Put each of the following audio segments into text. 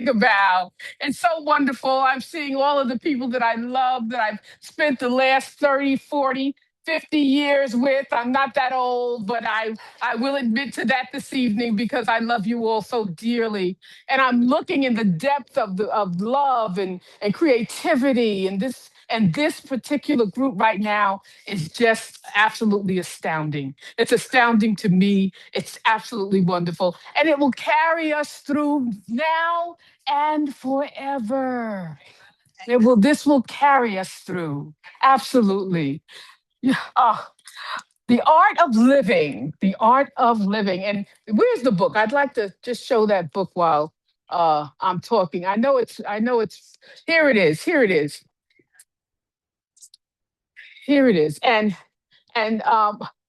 About. It's so wonderful. I'm seeing all of the people that I love that I've spent the last 30, 40, 50 years with. I'm not that old, but I will admit to that this evening because I love you all so dearly. And I'm looking in the depth of the of love and creativity and this particular group right now is just absolutely astounding. It's astounding to me. It's absolutely wonderful. And it will carry us through now and forever. This will carry us through. Absolutely. Yeah. Oh, the art of living. The art of living. And where's the book? I'd like to just show that book while I'm talking. I know it's here it is. Here it is. Here it is. And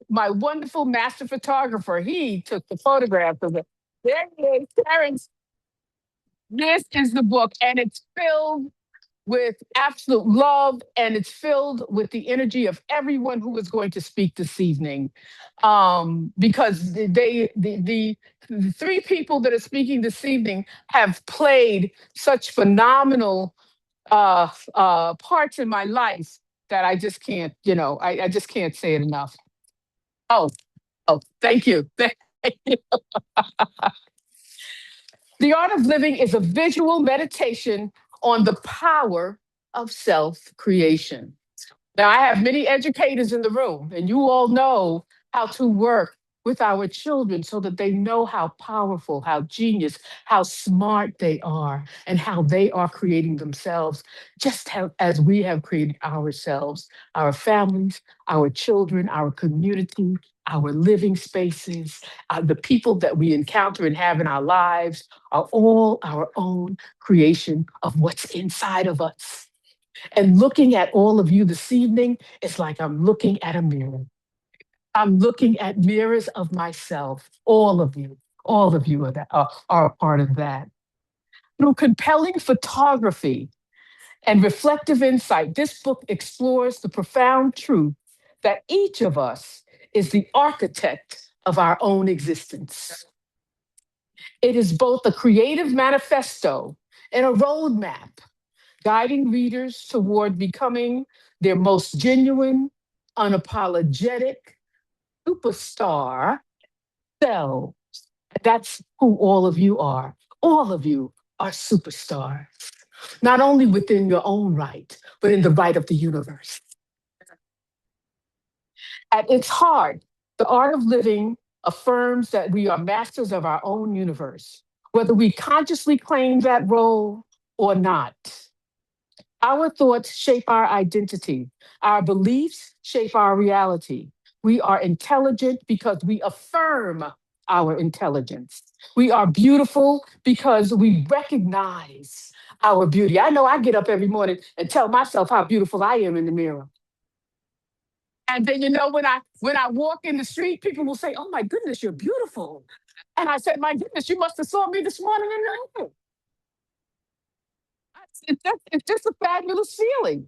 my wonderful master photographer, he took the photographs of it. There he is, Terrence. This is the book, and it's filled with absolute love, and it's filled with the energy of everyone who is going to speak this evening. Because the three people that are speaking this evening have played such phenomenal parts in my life that I just can't, I just can't say it enough. Oh, oh, thank you. Thank you. The art of living is a visual meditation on the power of self creation. Now, I have many educators in the room, and you all know how to work with our children so that they know how powerful, how genius, how smart they are, and how they are creating themselves, just as we have created ourselves, our families, our children, our community, our living spaces, the people that we encounter and have in our lives are all our own creation of what's inside of us. And looking at all of you this evening, it's like I'm looking at a mirror. I'm looking at mirrors of myself. All of you are a part of that. Through compelling photography and reflective insight, this book explores the profound truth that each of us is the architect of our own existence. It is both a creative manifesto and a roadmap guiding readers toward becoming their most genuine, unapologetic superstar selves. That's who all of you are. All of you are superstars, not only within your own right, but in the right of the universe. At its heart, the art of living affirms that we are masters of our own universe, whether we consciously claim that role or not. Our thoughts shape our identity. Our beliefs shape our reality. We are intelligent because we affirm our intelligence. We are beautiful because we recognize our beauty. I know I get up every morning and tell myself how beautiful I am in the mirror. And then when I walk in the street, people will say, "Oh my goodness, you're beautiful." And I said, "My goodness, you must have saw me this morning in the mirror." It's just a fabulous feeling.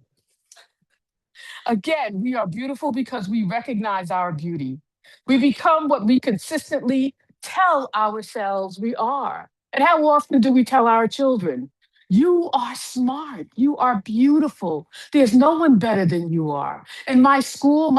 Again, we are beautiful because we recognize our beauty. We become what we consistently tell ourselves we are. And how often do we tell our children? You are smart. You are beautiful. There's no one better than you are. In my school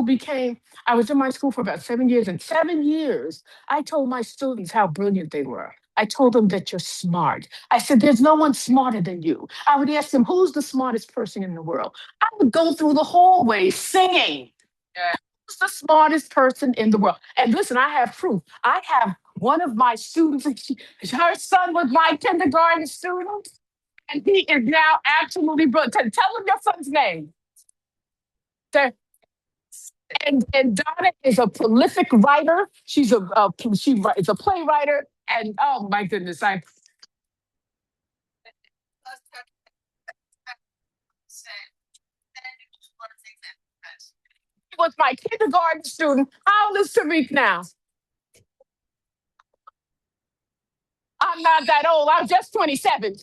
became, I was in my school for about 7 years. And 7 years, I told my students how brilliant they were. I told them that you're smart. I said, there's no one smarter than you. I would ask them, who's the smartest person in the world? I would go through the hallway singing. Yeah. Who's the smartest person in the world? And listen, I have proof. I have one of my students, her son was my kindergarten student, and he is now absolutely brilliant. Tell him your son's name. Say- And Donna is a prolific writer. Is a playwright, and oh my goodness, I was my kindergarten student. How old is Tariq now? I'm not that old. I'm just 27.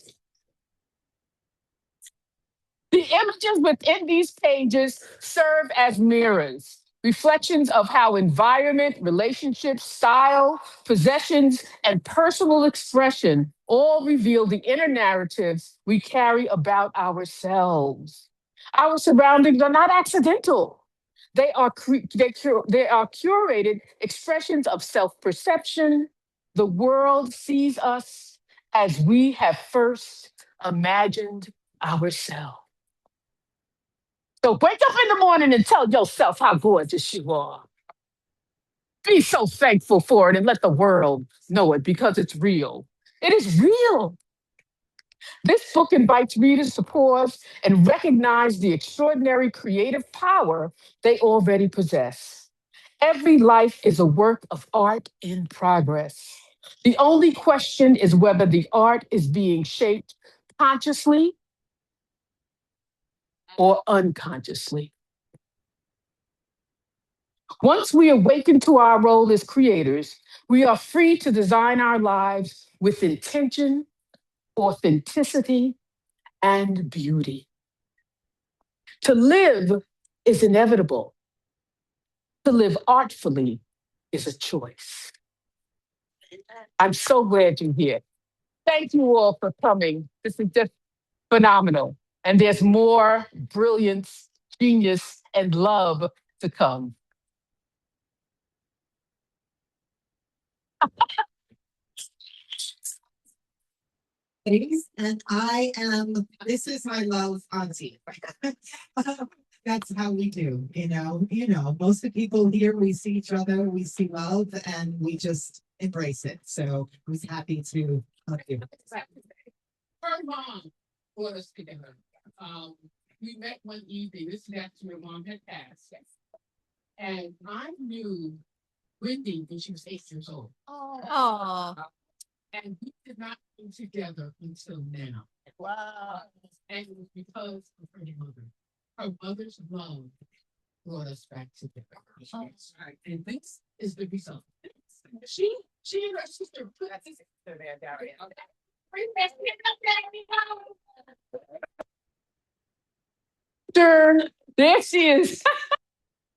The images within these pages serve as mirrors. reflections of how environment, relationships, style, possessions, and personal expression all reveal the inner narratives we carry about ourselves. Our surroundings are not accidental. They are curated expressions of self perception. The world sees us as we have first imagined ourselves. So wake up in the morning and tell yourself how gorgeous you are. Be so thankful for it and let the world know it because it's real. It is real. This book invites readers to pause and recognize the extraordinary creative power they already possess. Every life is a work of art in progress. The only question is whether the art is being shaped consciously or unconsciously. Once we awaken to our role as creators, we are free to design our lives with intention, authenticity, and beauty. To live is inevitable. To live artfully is a choice. I'm so glad you're here. Thank you all for coming. This is just phenomenal. And there's more brilliance, genius, and love to come. Ladies, and I am, this is my love auntie. That's how we do, most of the people here, we see each other, we see love, and we just embrace it. So I was happy to help you. Her mom was together. We met one evening. This is after your mom had passed. And I knew Wendy when she was 8 years old. Oh, And we did not come together until now. wow. And it was because of her mother. Her mother's love brought us back together. And this is the result. She and her sister put there she is.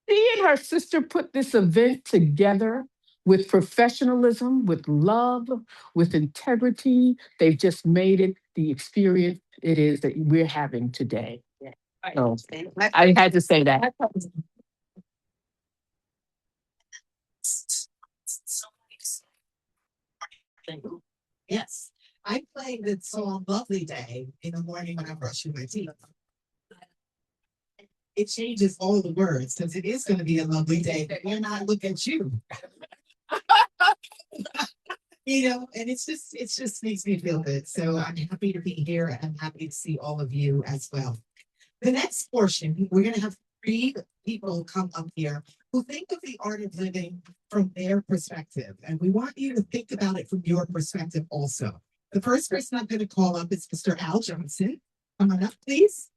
She and her sister put this event together with professionalism, with love, with integrity. They've just made it the experience it is that we're having today. So I had to say that. Yes, I play the song Lovely Day in the morning when I'm brushing my teeth. It changes all the words because it is going to be a lovely day, but we're not looking at you. And it just makes me feel good. So I'm happy to be here. I'm happy to see all of you as well. The next portion, we're going to have 3 people come up here who think of the art of living from their perspective. And we want you to think about it from your perspective also. The first person I'm going to call up is Mr. Al Johnson. Come on up, please.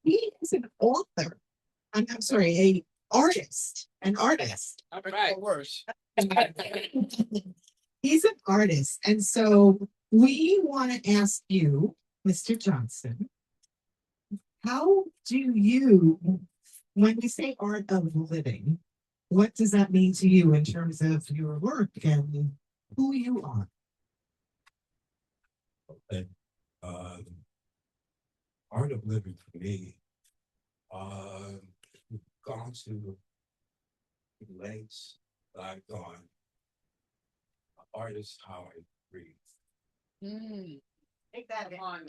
He is an author. I'm sorry, an artist. All right. Worse. He's an artist. And so we want to ask you, Mr. Johnson, how do you, when we say art of living, what does that mean to you in terms of your work and who you are? Okay. Art of living for me, gone to lengths that I've gone. Art is how I breathe. Take that on.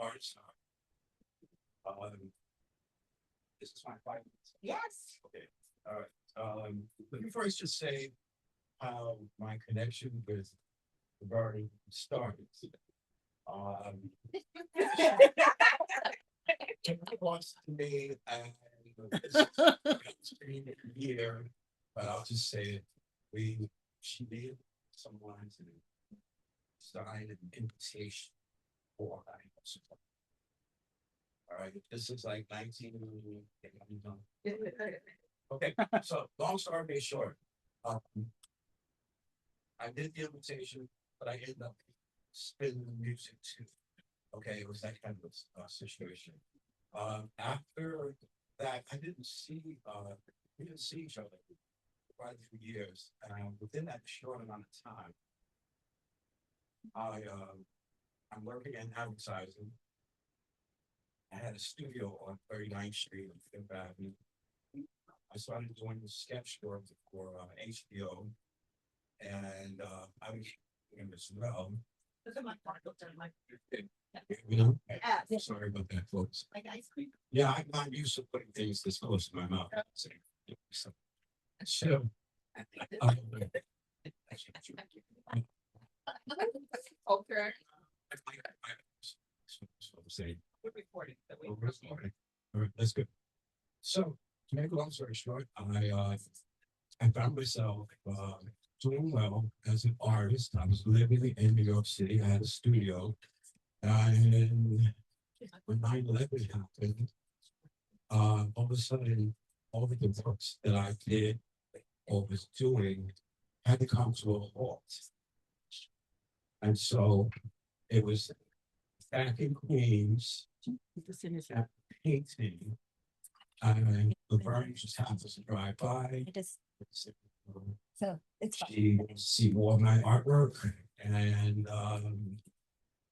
Art is how. This is my 5 minutes. Yes. Okay. All right. Let me first just say how my connection with the garden started. It was to me, and it's been a year, but I'll just say it. She did someone to design an invitation for us. All right, this is like 19. Okay, so long story made short, I did the invitation, but I ended up spinning the music too. Okay, it was that kind of situation. After that I didn't see, we didn't see each other for quite a few years. And within that short amount of time, I'm working in advertising. I had a studio on 39th Street on Fifth Avenue. I started doing sketch work for HBO, and I was doing as well. You know, sorry about that, folks. Like ice cream. Yeah, I'm not used to putting things this close to my mouth. So, Okay. Say, We're recording. So we- all right, that's good. So, to make a long story short, I found myself doing well as an artist. I was living in New York City. I had a studio, and when 9/11 happened, all of a sudden, all of the works that I did or was doing had to come to a halt. And so it was back in Queens, that painting, and Laverne just happens to drive by. It is, so it's fine. She see all my artwork, and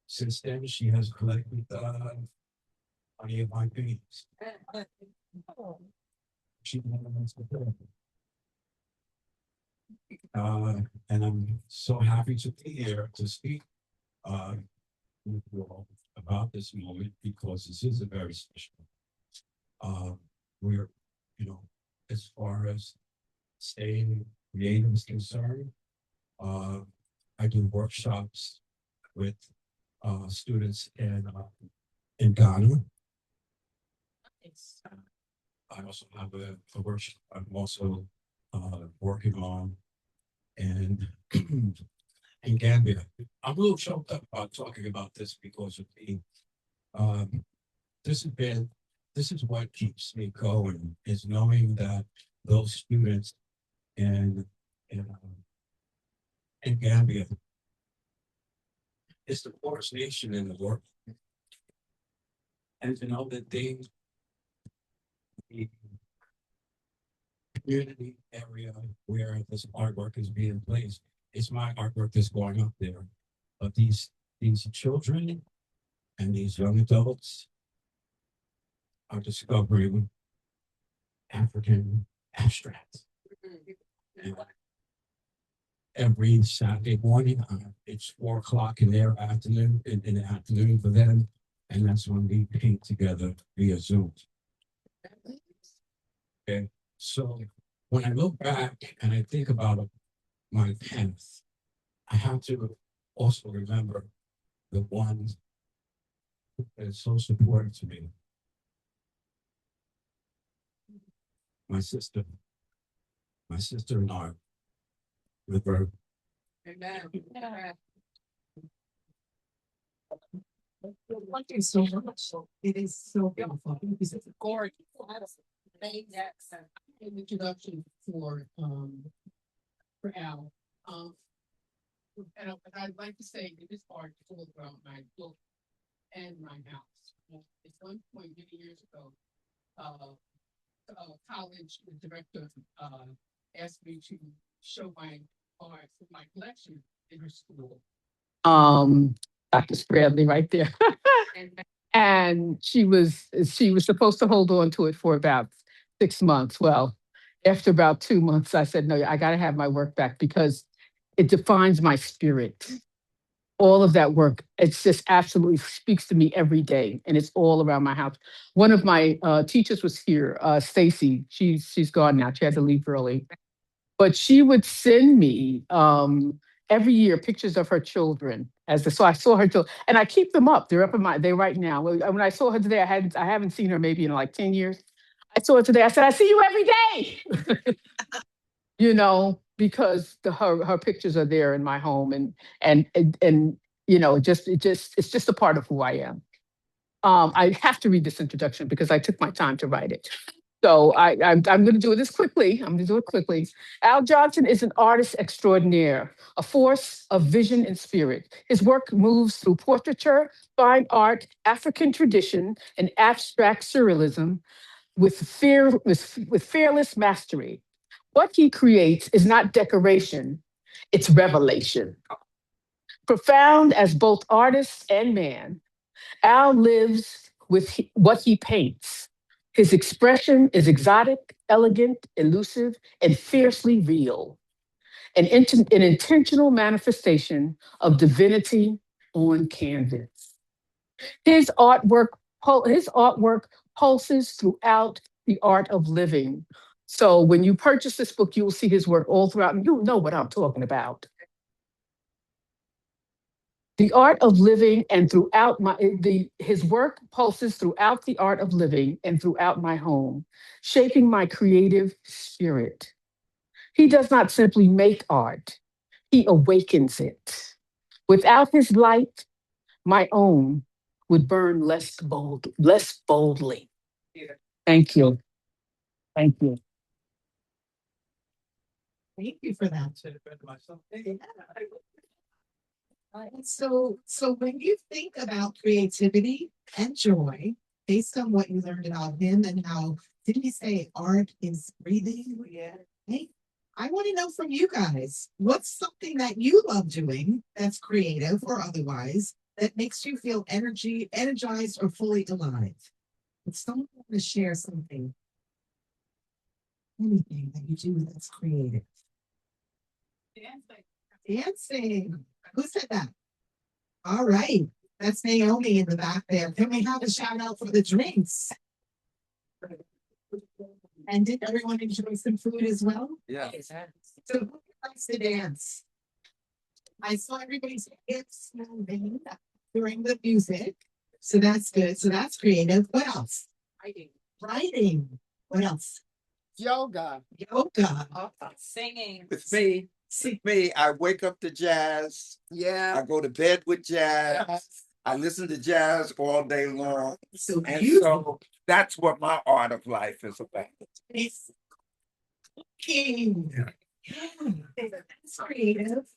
since then she has collected many of my paintings. She wants to do it. And I'm so happy to be here to speak with you all about this moment, because this is a very special. We're, you know, as far as staying creative is concerned, I do workshops with students in Ghana. I also have a workshop I'm also working on and in Gambia. I'm a little choked up about talking about this because of the this is what keeps me going, is knowing that those students in Gambia is the poorest nation in the world, and to know that the community area where this artwork is being placed, it's my artwork that's going up there. But these children and these young adults are discovering African abstract. And every Saturday morning, it's 4 o'clock in their afternoon, in the afternoon for them, and that's when we paint together via Zoom. Okay, so when I look back and I think about my path, I have to also remember the ones that is so supportive to me. My sister and I, with her. Amen. Thank you so much. It is so beautiful. It's gorgeous. An introduction for Al. And I'd like to say that this part is all about my book and my house. At one point many years ago, college director asked me to show my art, my collection in her school. Dr. Bradley right there. And she was supposed to hold on to it for about 6 months. Well, after about 2 months, I said, no, I got to have my work back because it defines my spirit. All of that work, it's just absolutely speaks to me every day, and it's all around my house. One of my teachers was here, Stacy. She's gone now. She had to leave early, but she would send me every year pictures of her children. So I saw her and I keep them up. They're up in they're right now. When I saw her today, I haven't seen her maybe in like 10 years. I saw her today. I said, I see you every day. You know, because her pictures are there in my home, and you know, it's just a part of who I am. I have to read this introduction because I took my time to write it. So I'm going to do this quickly. I'm going to do it quickly. Al Johnson is an artist extraordinaire, a force of vision and spirit. His work moves through portraiture, fine art, African tradition, and abstract surrealism, with fearless mastery. What he creates is not decoration, it's revelation. Profound as both artist and man, Al lives with what he paints. His expression is exotic, elegant, elusive, and fiercely real, an intentional manifestation of divinity on canvas. His artwork, his artwork pulses throughout the art of living. So when you purchase this book, you will see his work all throughout, and you'll know what I'm talking about. The art of living and throughout his work pulses throughout the art of living and throughout my home, shaping my creative spirit. He does not simply make art, he awakens it. Without his light, my own would burn less boldly. Thank you. Thank you. Thank you for that. Said it better myself. So when you think about creativity and joy, based on what you learned about him and how, didn't he say art is breathing? Yeah. Hey, I want to know from you guys, what's something that you love doing that's creative or otherwise that makes you feel energized, or fully alive? If someone want to share something, anything that you do that's creative. Dancing. Who said that? All right. That's Naomi in the back there. Can we have a shout out for the drinks? And did everyone enjoy some food as well? Yeah. So who likes to dance? I saw everybody's hips moving during the music. So that's good. So that's creative. What else? Writing. What else? Yoga. Yoga. Singing. With me, I wake up to jazz. Yeah. I go to bed with jazz. I listen to jazz all day long. So And beautiful. so that's what my art of life is about. It's king. Yeah, that's creative.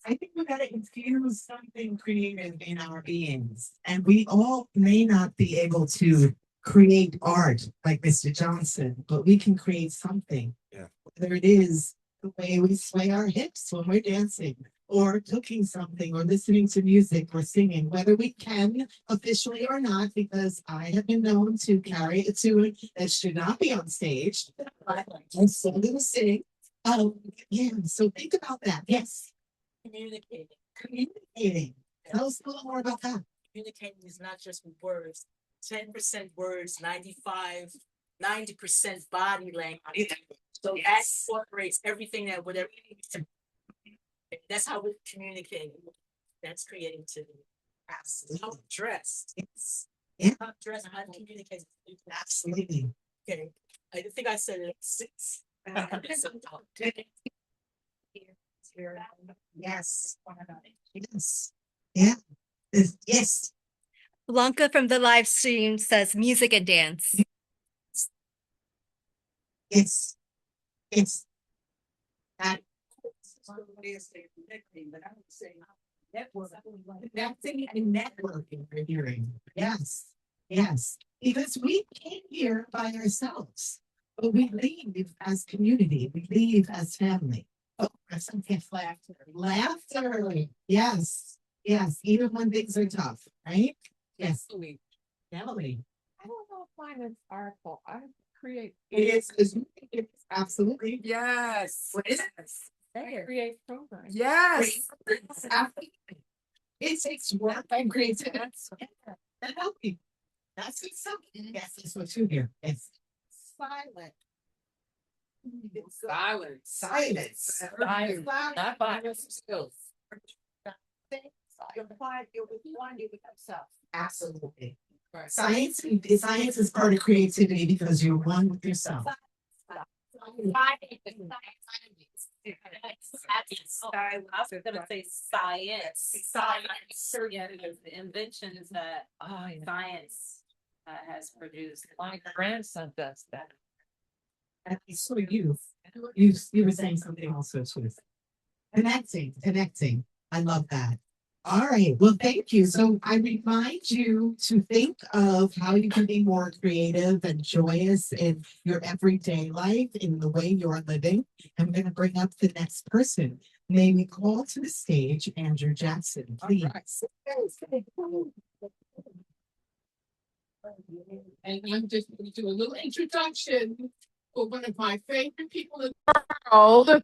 I think we gotta infuse something creative in our beings. And we all may not be able to create art like Mr. Johnson, but we can create something. Yeah. Whether it is the way we sway our hips when we're dancing, or cooking something, or listening to music, or singing, whether we can officially or not, because I have been known to carry a tune that should not be on stage. And so they will sing. Yeah, so think about that. Yes. Communicating. Tell us a little more about that. Communicating is not just with words. 10% words, 90% body language. So that incorporates everything that whatever you need to. That's how we communicate. That's creativity. Absolutely. How dress. Yes. Yeah. How dress. How to communicate. Absolutely. Okay. I think I said it 6. Yes. Yes. Yeah. Yes. Blanca from the live stream says music and dance. Yes. Yes. That connecting and networking we're hearing. Yes. Yes. Because we came here by ourselves, but we leave as community. We leave as family. Oh, some laughter. Laughter. Yes. Yes. Even when things are tough, right? Yes. Emily. I don't know if mine is artful. I create. It's absolutely. Yes. What is it? I create programs. Yes. It takes work and creativity. That help you. That's good stuff. Yes, that's what you hear. It's Silent. silence. Not violence skills. Absolutely. Right. Science is part of creativity because you're one with yourself. I was gonna say science. Science. Yeah, because the invention is that science has produced. My grandson does that. And so you were saying something also too. Connecting. I love that. All right, well, thank you. So I remind you to think of how you can be more creative and joyous in your everyday life, in the way you're living. I'm going to bring up the next person. May we call to the stage Andrew Jackson, please. And I'm just going to do a little introduction for one of my favorite people in the world.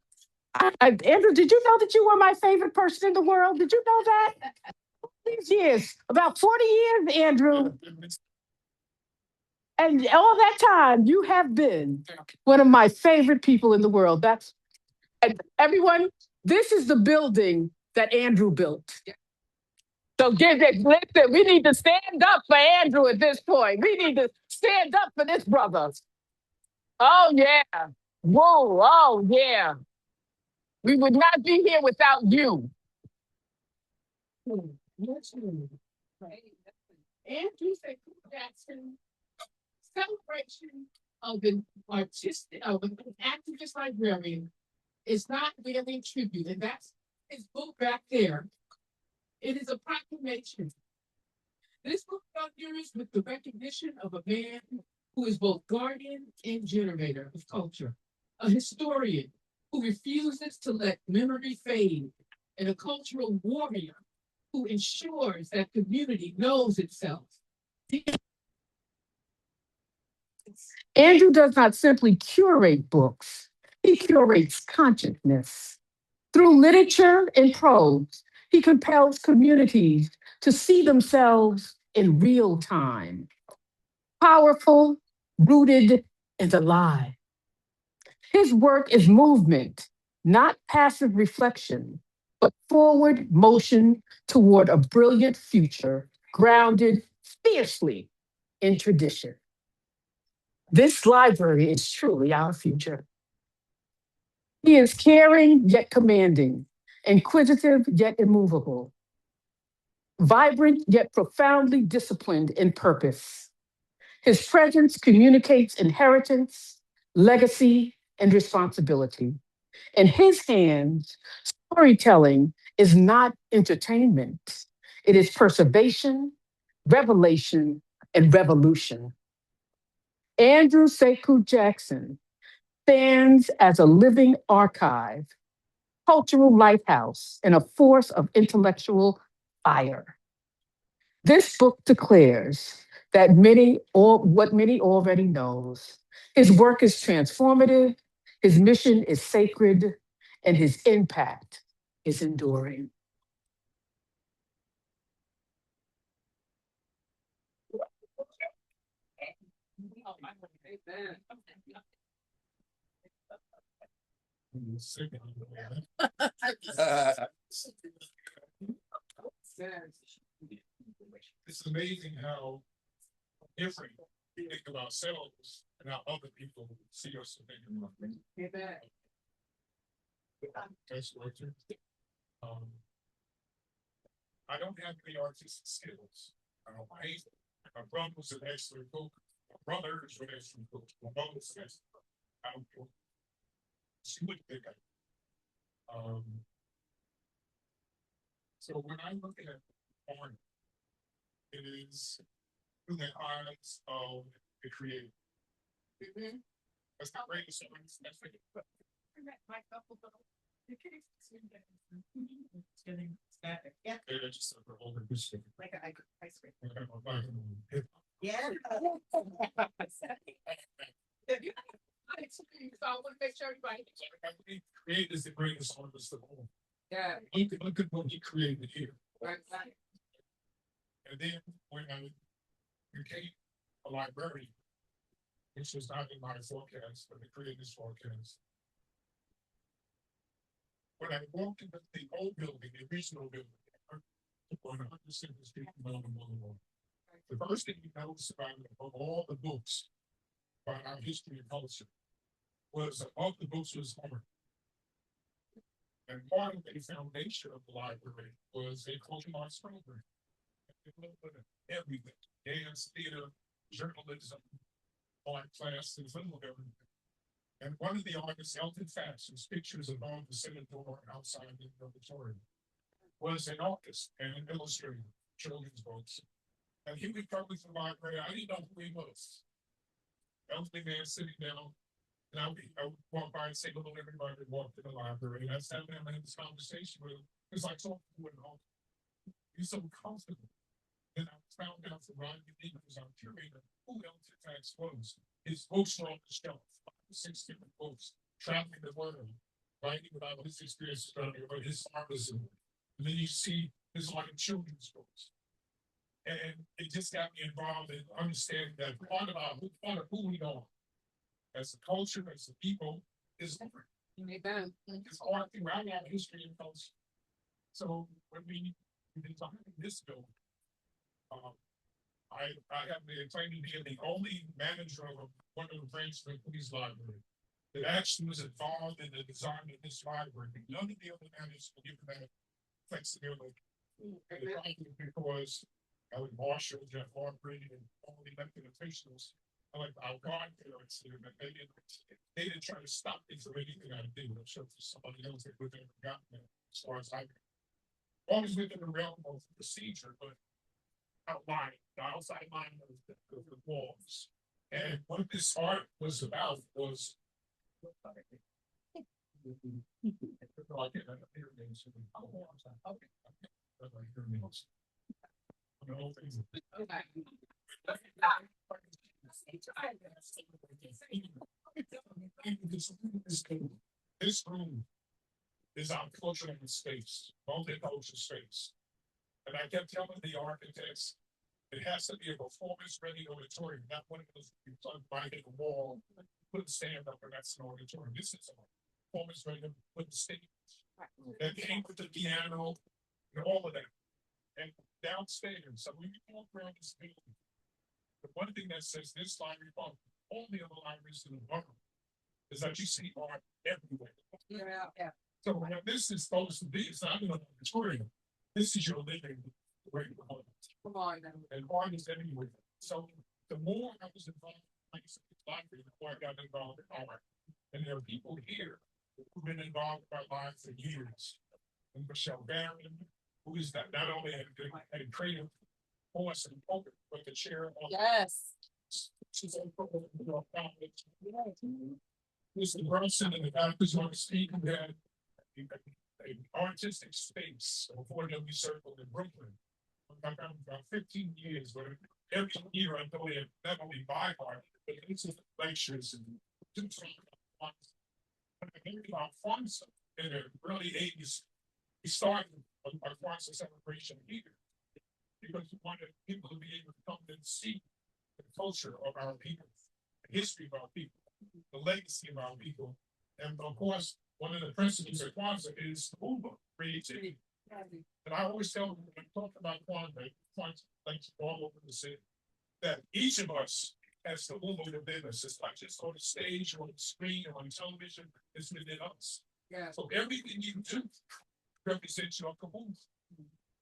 Andrew, did you know that you were my favorite person in the world? Did you know that? These years, about 40 years, Andrew. And all that time, you have been one of my favorite people in the world. That's and everyone. This is the building that Andrew built. So give it. Listen, we need to stand up for Andrew at this point. We need to stand up for this brother. Oh yeah. Whoa. Oh yeah. We would not be here without you. Andrew Jackson celebration of an an activist librarian is not really tribute, and that's his book back there. It is a proclamation. This book inaugurates with the recognition of a man who is both guardian and generator of culture, a historian who refuses to let memory fade, and a cultural warrior who ensures that community knows itself. Andrew does not simply curate books, he curates consciousness. Through literature and prose, he compels communities to see themselves in real time, powerful, rooted, and alive. His work is movement, not passive reflection, but forward motion toward a brilliant future grounded fiercely in tradition. This library is truly our future. He is caring yet commanding, inquisitive yet immovable, vibrant yet profoundly disciplined in purpose. His presence communicates inheritance, legacy, and responsibility. In his hands, storytelling is not entertainment, it is preservation, revelation, and revolution. Andrew Sekou Jackson stands as a living archive, cultural lighthouse, and a force of intellectual fire. This book declares that many or what many already knows. His work is transformative, his mission is sacred, and his impact is enduring. It's amazing how different we think of ourselves and how other people see us and think of us. That's what um, I don't have any artistic skills. I don't paint. My brother was an excellent cook. My brother is an excellent cook. My mother was an excellent cook. I don't know. She would think so when I look at art, it is through the eyes of the creator. That's not right. That's getting static. Yeah. Just like an ice cream. Yeah. So I want to make sure everybody creators that bring us on this home. Yeah. Look at what he created here. Right. And then when I became a librarian, which was not in my forecast, but the creator's forecast. When I walked into the old building, the original building, on 100% Street, the first thing you notice about it, of all the books about our history and culture, was above the books was art. And part of the foundation of the library was a cultural arts program. Everything, dance, theater, journalism, art classes, and everything. And one of the artists, Elton Fatts, whose pictures above the center door outside the auditorium. was an artist and an illustrator, children's books. And he would come to the library. I didn't know who he was. Elderly man sitting down. And I would walk by and say hello to everybody that walked in the library. And I sat down and had this conversation with him. Because I told him, he's so comfortable. And I found out from Ron Nimmons, our curator, who Elton Tax was. His books were on the shelf, 5 or 6 different books, traveling the world, writing about his experiences, about his artism. And then you see his like children's books. And it just got me involved in understanding that part of who we are as a culture, as a people, is different. It's all throughout our history and culture. So when we designed this building, I have the claim to be the only manager of one of the branches of the police library that actually was involved in the design of this library. None of the other managers were given that flexibility. Because Marshall, Jeff Aubrey, and all the elected officials, like our godparents here, that they didn't try to stop me from anything I did. I'm sure for somebody else that would have gotten there, as far as I know. Always within the realm of procedure, but outline, the outside line of the walls. And what this art was about was this room is our cultural space, multicultural space. And I kept telling the architects, it has to be a performance-ready auditorium, not one of those you plug by the wall, put a stand up, and that's an auditorium. This is a performance-ready with the stage that came with the piano and all of that. And downstairs, so when you walk around this building, the one thing that says this library, all the other libraries in the world, is that you see art everywhere. Yeah. So when this is supposed to be, it's not an auditorium. This is your living room. Come on now. And art is everywhere. So the more I was involved in the library, the more I got involved in art. And there are people here who've been involved in my life for years. And Michelle Barron, who is not only a creative force and poet, but the chair of Yes. she's a Mr. Brunson and the doctors want to speak and had an artistic space before that we circled in Brooklyn. I've got about 15 years, but every year I go in, not only buy art, but it's lectures and do something about Fonsa in the early 80s. We started a Fonsa celebration here because we wanted people to be able to come and see the culture of our people, the history of our people, the legacy of our people. And of course, one of the principles of Kwanzaa is Uber, creativity. And I always tell them when I talk about Kwanzaa, like all over the city, that each of us has the Uber within us. It's not just on the stage or on the screen or on television, it's within us. Yeah. So everything you do represents your kaboom.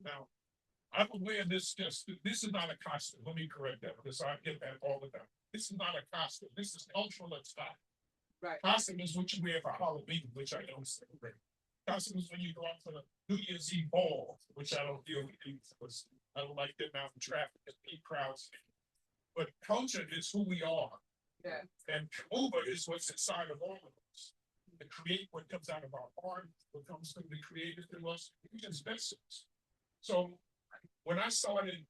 Now, I'm aware this is not a costume. Let me correct that because I get that all the time. This is not a costume. This is cultural style. Right. Costume is what you wear for Halloween, which I don't celebrate. Costume is when you go out for the New Year's Eve ball, which I don't deal with because I don't like getting out in traffic and big crowds. But culture is who we are. Yeah. And Uber is what's inside of all of us. To create what comes out of our art, what comes from the creative in us, we just vessels. So when I started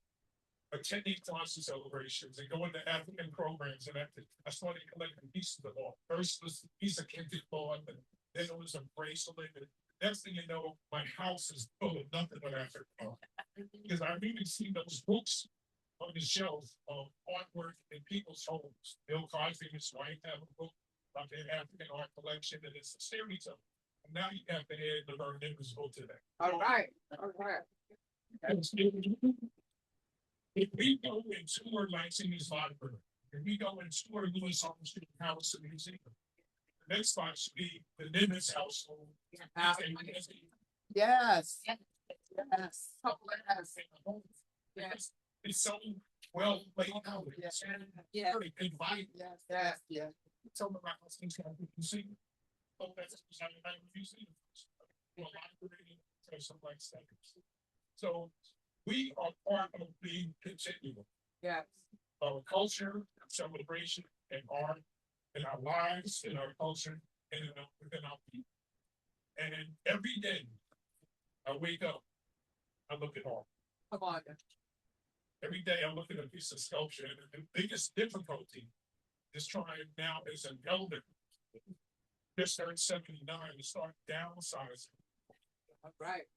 attending Kwanzaa celebrations and going to African programs and I started collecting pieces of art. First was a piece of kente cloth, and then it was a bracelet. And next thing you know, my house is full of nothing but African art. Because I've even seen those books on the shelf of artwork in people's homes. Bill Cosby and his wife have a book about their African art collection, and it's a series of them. And now you have to add the Laverne Nimmons book to that. All right. All right. If we go and tour Langston's library, if we go and tour Louis Armstrong House and Museum, the next spot should be the Nimmons household. Yes. Yes. Yes. It's so well laid out. It's Yeah. very inviting. Yes. Yeah. Tell them about those things that we can see. Oh, that's a museum. A library, special like seconds. So we are part of the continuum Yes. of culture, celebration, and art in our lives, in our culture, and within our people. And every day I wake up, I look at art. Come on. Every day I look at a piece of sculpture, and the biggest difficulty is trying now as an elder, just turned 79, to start downsizing. All right.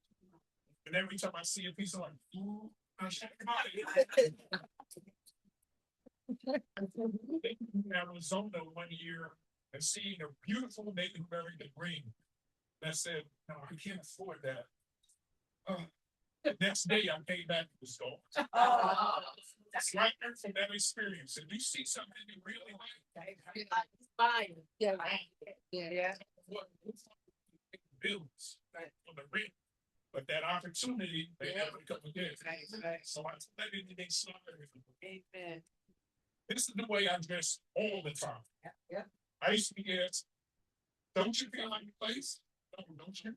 And every time I see a piece, I'm like, ooh, I should have in Arizona one year and seeing a beautiful Native American ring. And I said, no, I can't afford that. The next day I came back to the store. That's right there from that experience. If you see something you really like, Fine. Yeah. Yeah. what builds on the ring. But that opportunity, they never come again. Right. So I let anything slide. Amen. This is the way I dress all the time. Yeah. I used to be asked, don't you feel like a place? No, don't you?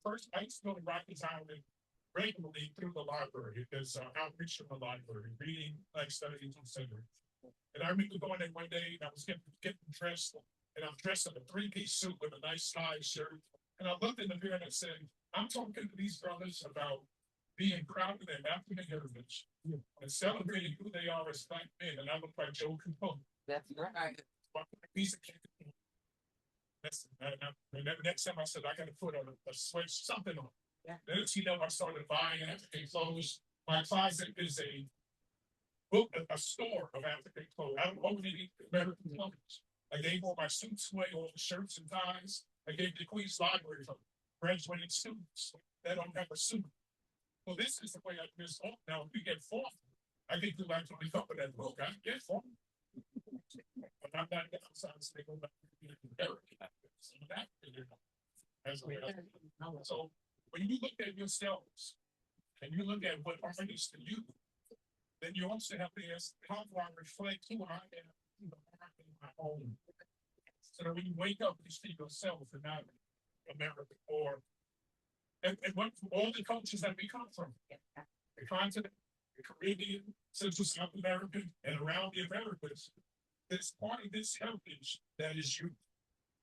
First, I used to go to Rikers Island regularly through the library. There's outreach from the library, reading, like studies, etc. And I remember going there one day and I was getting dressed, and I'm dressed in a three-piece suit with a nice tie shirt. And I looked in the mirror and I said, I'm talking to these brothers about being proud of their African heritage and celebrating who they are as black men. And I look like Joe Capone. That's right. Piece of cake. And then the next time I said, I got to put a switch, something on. Yeah. Then, you know, I started buying African clothes. My closet is a book, a store of African clothes. I don't own any American clothes. I gave all my suits away, all the shirts and ties. I gave the Queen's Library for graduating students that don't have a suit. Well, this is the way I dress off now. If we get formal, I get to like to cover that book. I get formal. But I'm not outside so they go back to the So when you look at yourselves and you look at what artists to you, then you also have to ask, how do I reflect who I am in my own? So that when you wake up, you see yourself and not America or and what all the cultures that we come from, the continent, the Caribbean, Central South America, and around the Americas, there's part of this heritage that is you.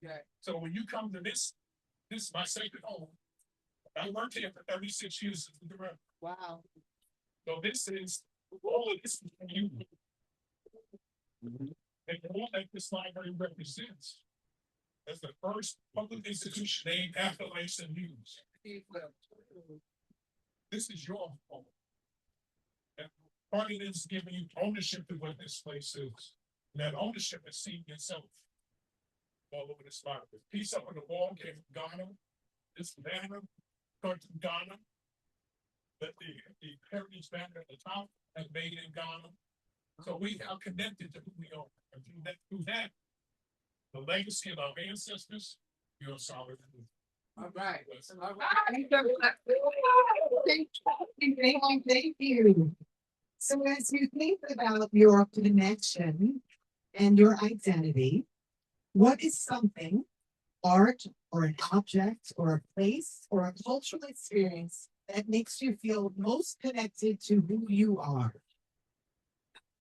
Yeah. So when you come to this my sacred home, I worked here for 36 years as a director. Wow. So this is all of this is you. And all that this library represents as the first public institution named after Langston Hughes. This is your home. And part of it is giving you ownership of what this place is. And that ownership is seeing yourself all over this library. Piece up on the wall came from Ghana. This banner comes from Ghana. But the heritage banner at the top is made in Ghana. So we are connected to who we are. And through that, the legacy of our ancestors, you're solid. All right. All right. Thank you. So as you think about your connection and your identity, what is something, art or an object or a place or a cultural experience that makes you feel most connected to who you are?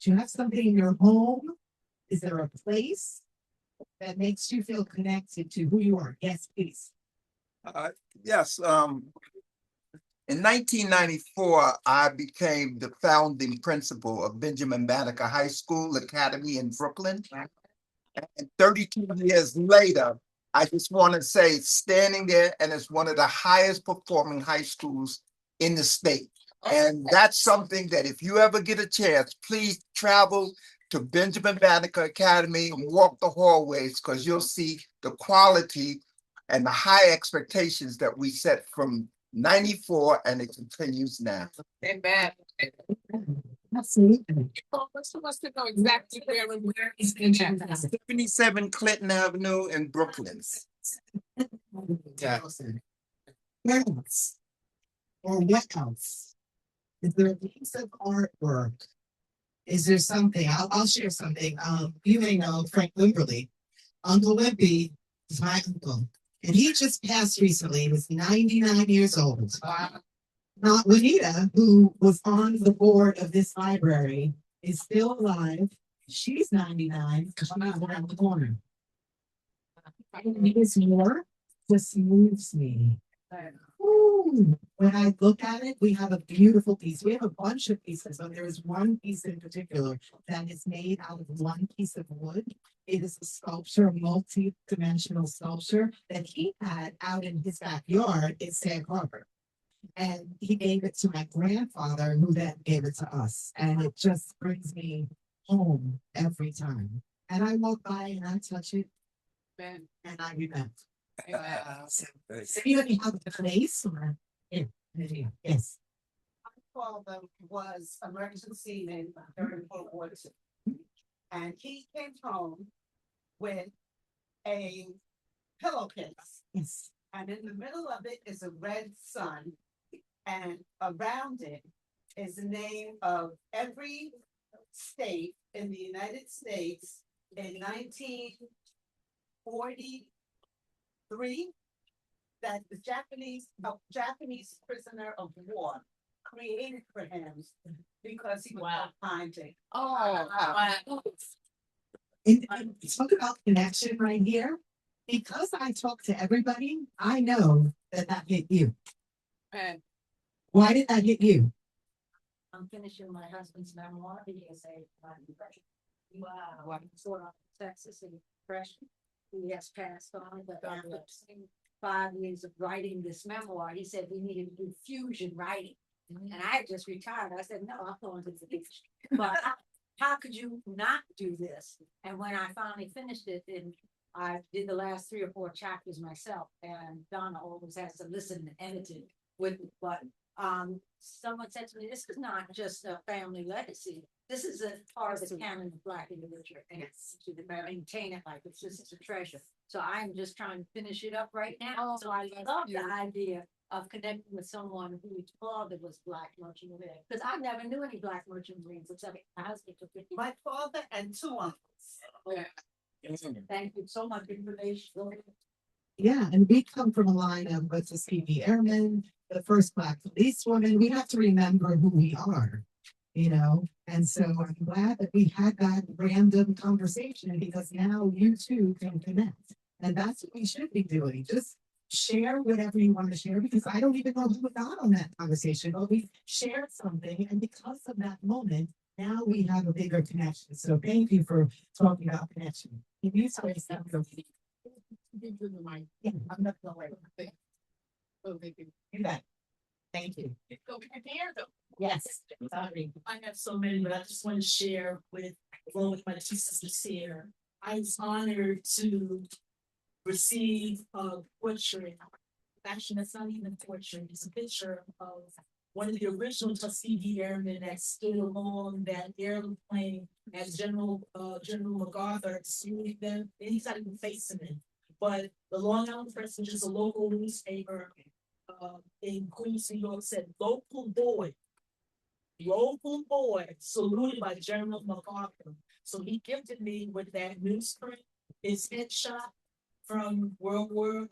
Do you have something in your home? Is there a place that makes you feel connected to who you are? Yes, please. Yes, in 1994, I became the founding principal of Benjamin Banneker High School Academy in Brooklyn. And 32 years later, I just want to say, standing there, and it's one of the highest performing high schools in the state. And that's something that if you ever get a chance, please travel to Benjamin Banneker Academy and walk the hallways, because you'll see the quality and the high expectations that we set from 94, and it continues now. Amen. Absolutely. So wants to know exactly where is in that. 77 Clinton Avenue in Brooklyn. Yeah. Where else? Or what else? Is there a piece of artwork? Is there something? I'll share something. You may know Frank Wimberly. Uncle Wimpy is my uncle. And he just passed recently. He was 99 years old. Not Juanita, who was on the board of this library, is still alive. She's 99, coming around the corner. Juanita's more just moves me. Ooh, when I look at it, we have a beautiful piece. We have a bunch of pieces, but there is one piece in particular that is made out of one piece of wood. It is a sculpture, a multi-dimensional sculpture that he had out in his backyard in Sag Harbor. And he gave it to my grandfather, who then gave it to us. And it just brings me home every time. And I walk by and I touch it, and I remember. So anybody have a place or? Yeah, yes. My father was emergency man during World War II. And he came home with a pillowcase. Yes. And in the middle of it is a red sun. And around it is the name of every state in the United States in 1943 that the Japanese prisoner of war created for him because he was finding. And talk about connection right here. Because I talk to everybody, I know that hit you. And Why did that hit you? I'm finishing my husband's memoir. He is a depression. Wow. Sort of Texas and depression. He has passed on, but after 5 years of writing this memoir, he said we needed to do fusion writing. And I had just retired. I said, no, I'm going to the beach. But how could you not do this? And when I finally finished it, and I did the last 3 or 4 chapters myself, and Donna always has to listen and edit it with me. But someone said to me, this is not just a family legacy. This is a part of the canon of Black literature, and it's to maintain it like it's just a treasure. So I'm just trying to finish it up right now. So I love the idea of connecting with someone whose father was Black merchant marine, because I never knew any Black merchant marines except my husband. My father and 2 uncles. Thank you so much for information. Yeah, and we come from a line of Tuskegee Airmen, the first Black policewoman. We have to remember who we are, you know. And so I'm glad that we had that random conversation, because now you too can connect. And that's what we should be doing. Just share whatever you want to share, because I don't even know who got on that conversation, but we shared something. And because of that moment, now we have a bigger connection. So thank you for talking about connection. If you say something, yeah, I'm not going to do that. Thank you. Yes. Sorry. I have so many, but I just want to share with one of my 2 sisters here. I was honored to receive a portrait. Actually, that's not even a portrait. It's a picture of one of the original Tuskegee Airmen that stood along that airplane as General MacArthur saluted them. And he's not even facing it. But the Long Island Press, which is a local newspaper in Queens, New York, said local boy saluted by General MacArthur. So he gifted me with that newsprint, his headshot from World War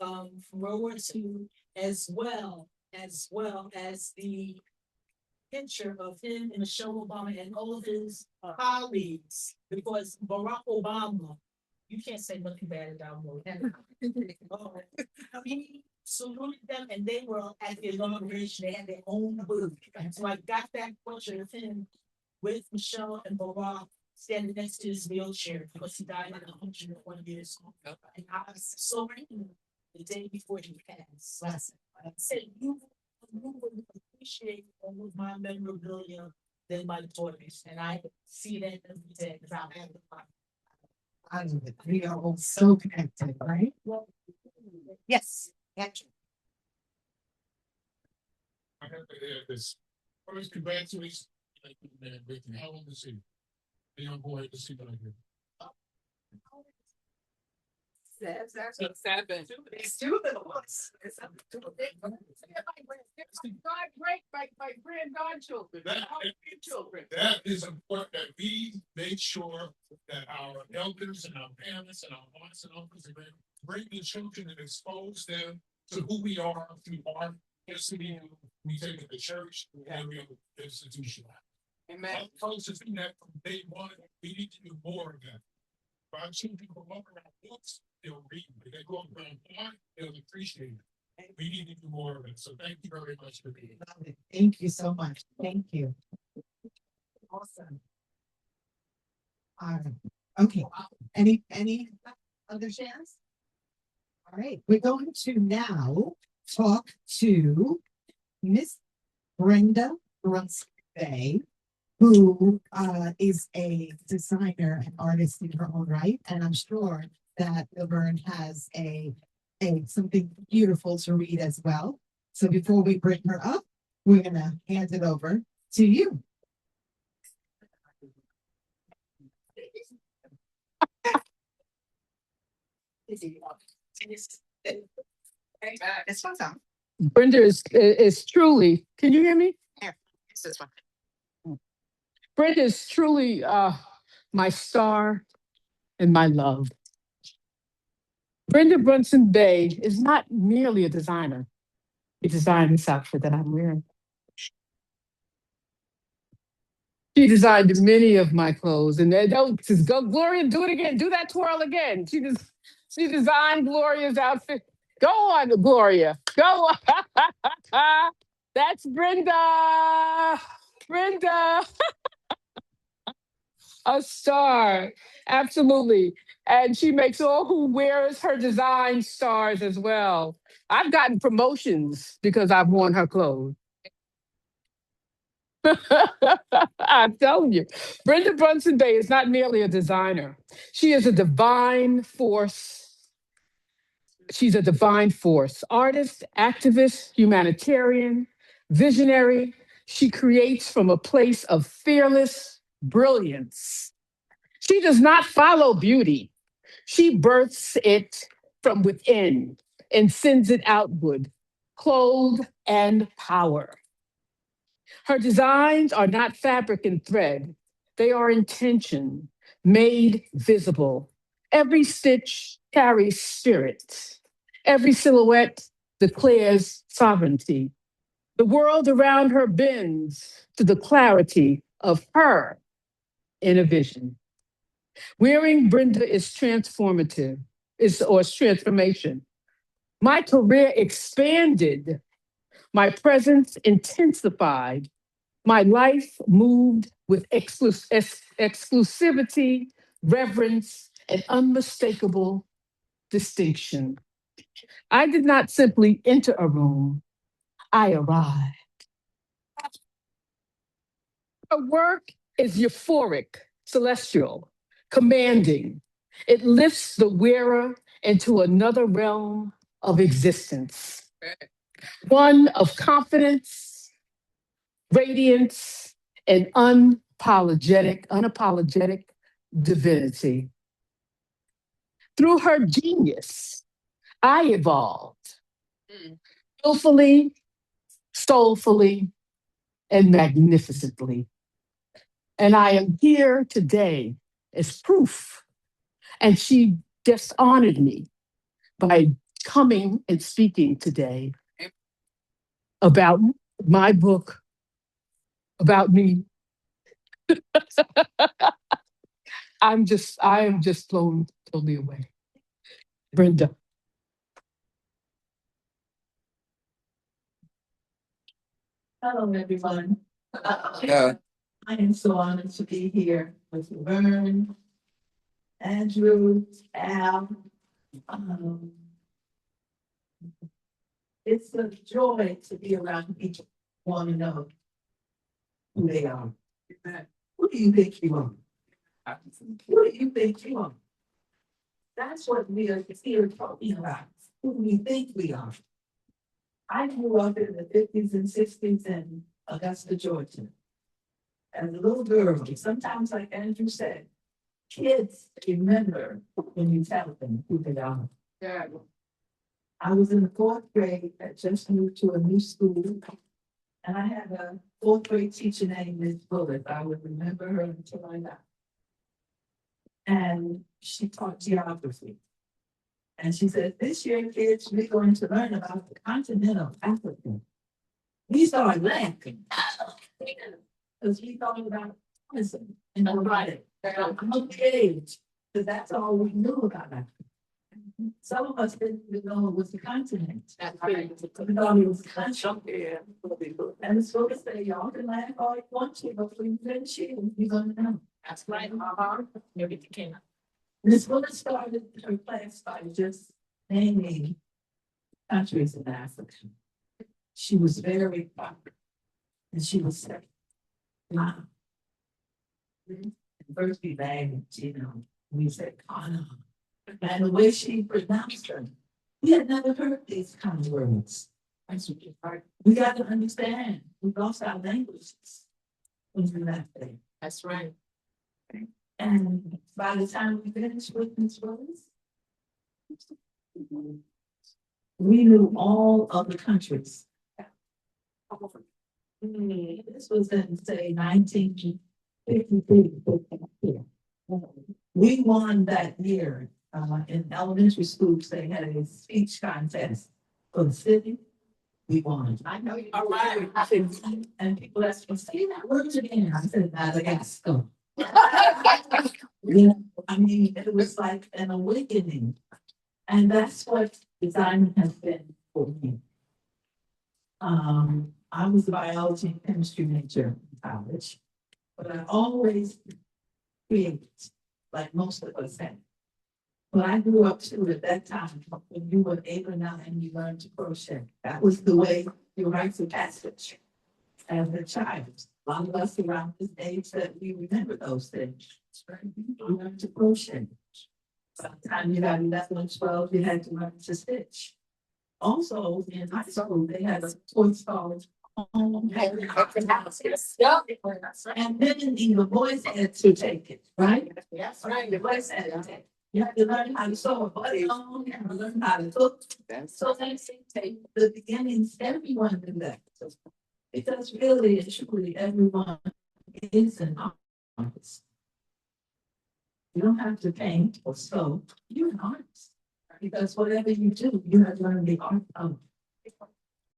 II, as well as the picture of him and Michelle Obama and all of his colleagues, because Barack Obama, you can't say nothing bad about him. He saluted them, and they were at the inauguration. They had their own booth. So I got that portrait of him with Michelle and Barack standing next to his wheelchair, because he died at 101 years old. And I was so ready the day before he passed. I said, you would appreciate all of my memorabilia than my daughters. And I see that every day because I have the We are all so connected, right? Yes. Andrew. I have to add this. First, congratulations. How old is he? The young boy, to see that again. Seven. These 2 little ones. My grandchildren. That is important that we make sure that that our elders and our parents and our aunts and uncles have been bring the children and expose them to who we are through our history. We take it to church and we have institution. Amen. Folks have seen that from day one. We need to do more of that. If our children grow up around books, they'll read. If they grow up around art, they'll appreciate it. We need to do more of it. So thank you very much for being here. Thank you so much. Thank you. Awesome. All right. Okay. Any other shares? All right. We're going to now talk to Miss Brenda Brunsky, who is a designer and artist in her own right, and I'm sure that Laverne has a something beautiful to read as well. So before we bring her up, we're gonna hand it over to you. It's fun time. Brenda is truly, can you hear me? It's this one. Brenda is truly my star and my love. Brenda Brunson Bay is not merely a designer. She designed this outfit that I'm wearing. She designed many of my clothes, and they don't just go, Gloria, do it again, do that twirl again. She designed Gloria's outfit. Go on, Gloria. Go on. That's Brenda. Brenda. A star. Absolutely. And she makes all who wears her design stars as well. I've gotten promotions because I've worn her clothes. I'm telling you, Brenda Brunson Bay is not merely a designer. She is a divine force. She's a divine force, artist, activist, humanitarian, visionary. She creates from a place of fearless brilliance. She does not follow beauty. She births it from within and sends it outward, clothed and power. Her designs are not fabric and thread, they are intention, made visible. Every stitch carries spirit. Every silhouette declares sovereignty. The world around her bends to the clarity of her inner vision. Wearing Brenda is transformative, is transformation. My career expanded, my presence intensified, my life moved with exclusivity, reverence, and unmistakable distinction. I did not simply enter a room, I arrived. Her work is euphoric, celestial, commanding. It lifts the wearer into another realm of existence, one of confidence, radiance, and unapologetic divinity. Through her genius, I evolved skillfully, soulfully, and magnificently. And I am here today as proof. And she just honored me by coming and speaking today about my book, about me. I am just blown totally away. Brenda. Hello, everyone. Yeah. I am so honored to be here with Laverne, Andrew, Al. It's a joy to be around people who want to know who they are. Who do you think you are? Who do you think you are? That's what we are here talking about. Who we think we are. I grew up in the 50s and 60s in Augusta, Georgia. As a little girl, sometimes like Andrew said, kids remember when you tell them who they are. Yeah. I was in the 4th grade, I just moved to a new school. And I had a 4th grade teacher named Miss Bullitt. I would remember her until I died. and she taught geography. And she said, this year, kids, we're going to learn about the continent of Africa. We started laughing. Because we thought about tourism and Friday. Age, because that's all we knew about Africa. Some of us didn't even know it was the continent. That's right. We thought it was the country. And so to say, y'all can laugh all you want to, but when you finish it, you're gonna know. That's right. Maybe you can. This woman started her class by just naming countries in Africa. She was very proud. And she was saying, wow. First we banged, we said, Ghana. And the way she pronounced them, we had never heard these kind of words. We got to understand, we lost our languages when we left there. That's right. And by the time we finished with these words, we knew all of the countries. This was in, say, 1953. We won that year. In elementary schools, they had a speech contest for the city. We won. I know you. All right. And people asked me, say that word again. I said, Madagascar. Yeah, I mean, it was like an awakening. And that's what design has been for me. I was a biology and chemistry major in college, but I always created, like most of us had. But I grew up too at that time, when you were 8 or 9 and you learned to crochet. That was the way you rites of passage as a child. A lot of us around this age that we remember those things. We learned to crochet. By the time you got 11 or 12, you had to learn to stitch. Also, in high school, they had a course called and then the boys had to take it, right? Yes, right. The boys had to take it. You have to learn how to sew a button on, you have to learn how to cook. So they take the beginnings, everyone do that. Because really and truly, everyone is an artist. You don't have to paint or sew, you're an artist. Because whatever you do, you have learned the art of it.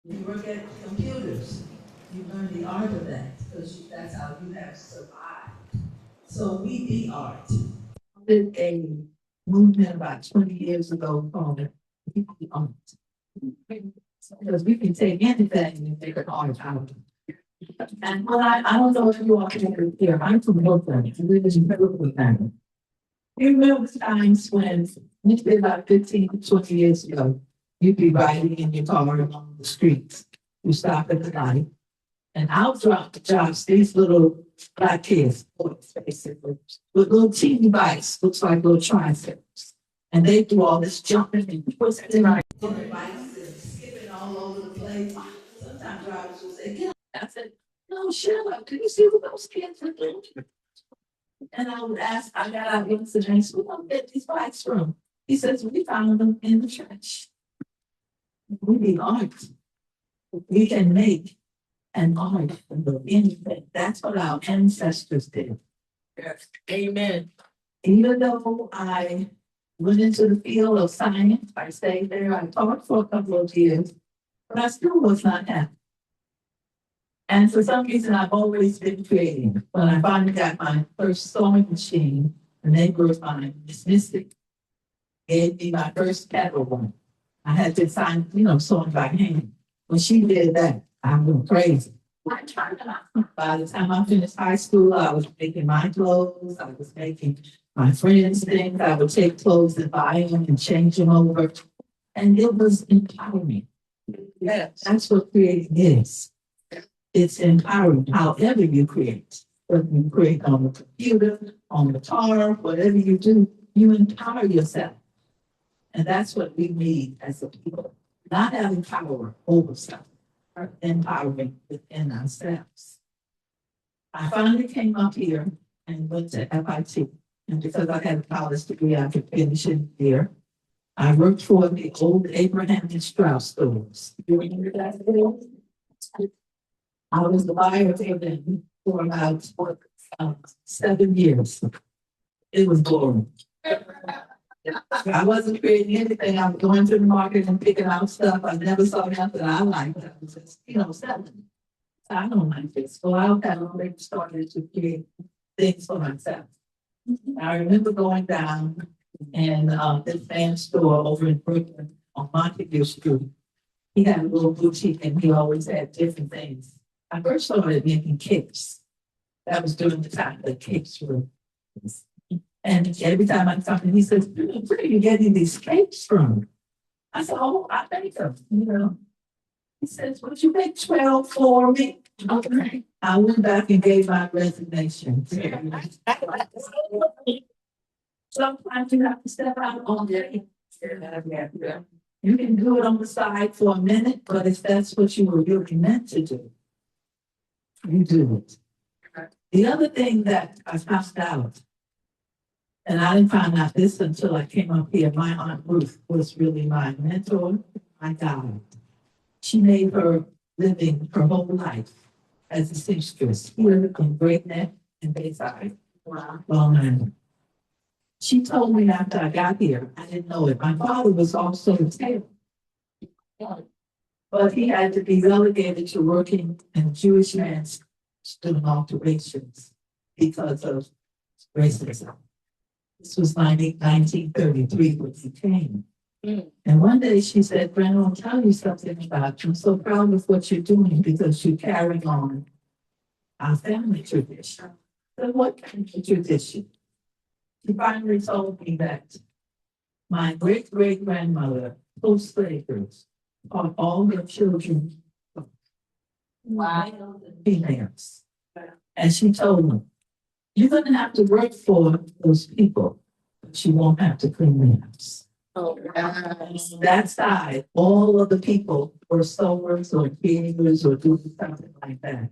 You work at computers, you learn the art of that, because that's how you have survived. So we be art. I did a movement about 20 years ago called We Be Art. Because we can take anything and make an art out of it. And when I don't know if you all can hear, I'm from Brooklyn, I live in Brooklyn. You remember the times when, maybe about 15 to 20 years ago, you'd be riding in your car along the streets. You stop at the light, and out drop the jobs, these little black kids, boys basically, with little teeny bikes, looks like little tricycles. And they do all this jumping and twisting on the bikes and skipping all over the place. Sometimes drivers will say, get up. I said, no, shut up. Can you see what those kids are doing? And I would ask, I got out yesterday, and said, where don't get these bikes from? He says, we found them in the trash. We need art. We can make an art of anything. That's what our ancestors did. Yes. Amen. Even though I went into the field of science, I stayed there, I taught for a couple of years, but I still was not happy. And for some reason, I've always been creative. When I finally got my first sewing machine, a neighbor of mine, Miss Mystic, gave me my first cattle one. I had to sign, sewing by hand. When she did that, I went crazy. By the time I finished high school, I was making my clothes. I was making my friends' things. I would take clothes and buy them and change them over. And it was empowering. Yes, that's what creating is. It's empowering, however you create. Whether you create on the computer, on the car, whatever you do, you empower yourself. And that's what we need as a people. Not having power over self, but empowering within ourselves. I finally came up here and went to FIT. And because I had a college degree, I could finish it here. I worked for the old Abraham and Strauss stores. You remember that? I was the buyer for them for about 7 years. It was boring. I wasn't creating anything. I was going to the market and picking out stuff. I never saw nothing I liked. I was just, selling. I don't like this. So I had already started to create things for myself. I remember going down and this man's store over in Brooklyn on Montague Street. He had a little boutique and he always had different things. I first started making cakes. That was during the time that cakes were. And every time I talk to him, he says, where are you getting these cakes from? I said, oh, I make them, He says, would you make 12 for me? Okay. I went back and gave my resignation. Sometimes you have to step out on the. You can do it on the side for a minute, but if that's what you were really meant to do, you do it. The other thing that I found out, and I didn't find out this until I came up here, my Aunt Ruth was really my mentor, my guide. She made her living her whole life as a seamstress here in Great Neck and Bayside, Long Island. She told me after I got here, I didn't know it. My father was also a tailor, but he had to be relegated to working in Jewish man's doing alterations because of racism. This was 1933 when he came. And one day she said, Brenda, I'll tell you something about you. I'm so proud of what you're doing because you're carrying on our family tradition. So what kind of tradition? She finally told me that my great-great-grandmother, post slavers, taught all their children females. And she told them, you're going to have to work for those people, but you won't have to clean the house. That side, all of the people were sewers or cleaners or doing something like that.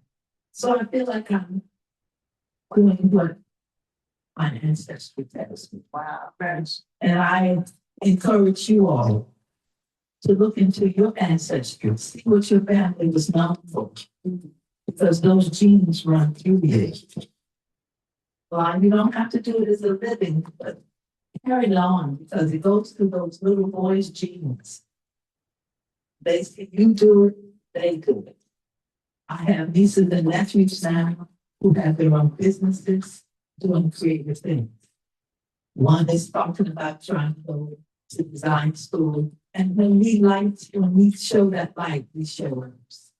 So I feel like I'm doing what my ancestry tells me. Wow. And I encourage you all to look into your ancestry, see what your family was known for, because those genes run through you. Well, you don't have to do it as a living, but carry it on because it goes through those little boys' genes. They say you do it, they do it. I have nieces and nephews now who have their own businesses doing creative things. One is talking about trying to go to design school. And when we show that light, we show others.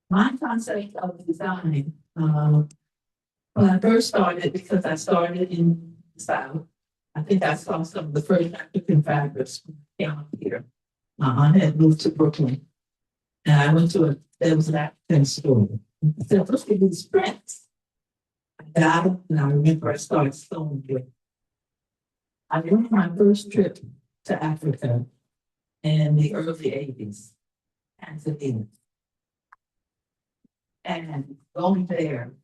My concept of design, when I first started, because I started in the South, I think I saw some of the first African fabrics down here. My aunt had moved to Brooklyn. And I went to there was an African store. I said, look at these prints. I got them, and I remember I started sewing with. I went my first trip to Africa in the early 80s, Tanzania. And going there,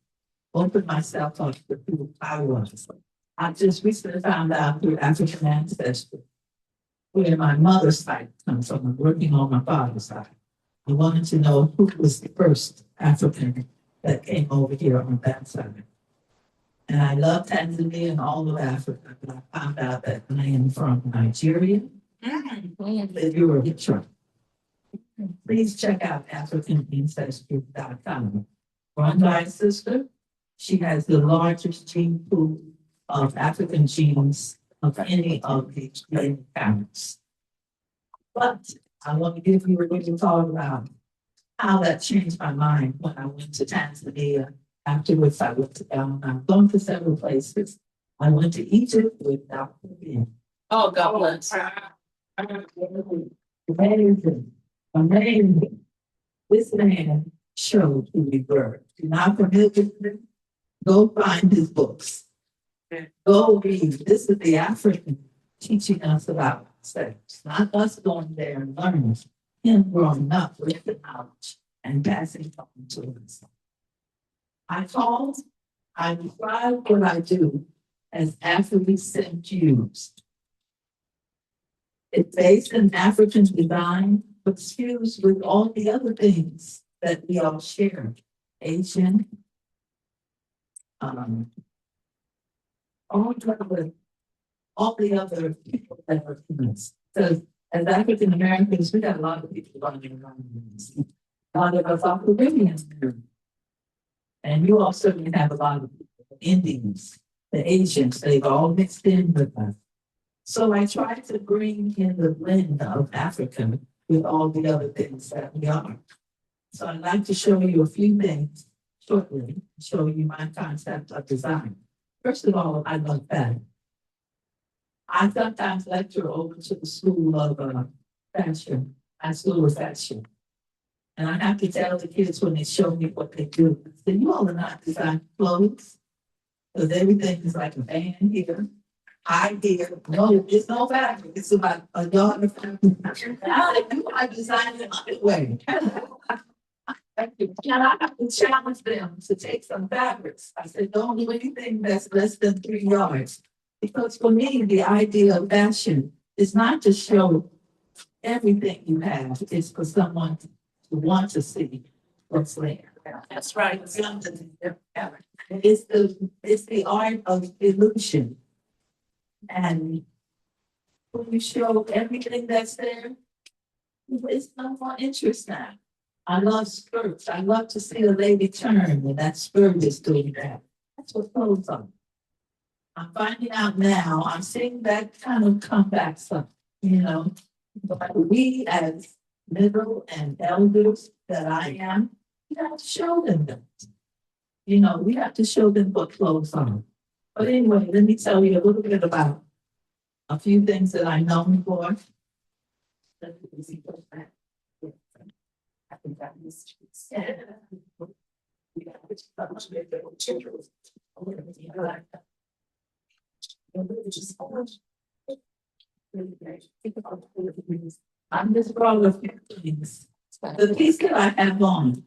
opened myself up to who I was. I just recently found out through African ancestry where my mother's side comes from. I'm working on my father's side. I wanted to know who was the first African that came over here on that side. And I love Tanzania and all of Africa, but I found out that I am from Nigeria and Eritrea. Please check out AfricanAncestry.com. Run by a sister. She has the largest gene pool of African genes of any of the parents. But I want to give you a little talk about how that changed my mind when I went to Tanzania. Afterwards, I went to Ghana. I've gone to several places. I went to Egypt with Dr. Ben. Oh, God bless. Amazing. Amazing. This man showed who we were. If you're not familiar with him, go find his books. Go read. This is the African teaching us about sex, not us going there and learning. Him growing up with the knowledge and passing it on to us. I describe what I do as African Hughes. It's based in African design, but fused with all the other things that we all share. Asian, all the other people that are humans. So as African Americans, we got a lot of people running around. A lot of us are Caribbean. And you also have a lot of Indians, the Asians, they've all mixed in with us. So I try to bring in the blend of African with all the other things that we are. So I'd like to show you a few things shortly, show you my concept of design. First of all, I love fashion. I sometimes lecture over to the school of fashion, my school of fashion. And I have to tell the kids when they show me what they do, I say, you all are not designing clothes, because everything is like a band here. I hear, no, it's no fabric, it's about a yard of fabric. And I like, you are designing underwear. And I have to challenge them to take some fabrics. I said, don't do anything that's less than 3 yards. Because for me, the idea of fashion is not to show everything you have, it's for someone to want to see what's there. That's right. It's the art of illusion. And when you show everything that's there, it's no more interest now. I love skirts. I love to see a lady turn when that skirt is doing that. That's what clothes are. I'm finding out now, I'm seeing that kind of come back some, you know. But we as middle and elders that I am, we have to show them that. You know, we have to show them what clothes are. But anyway, let me tell you a little bit about a few things that I know for. I think that is I'm just proud of a few things. The piece that I have on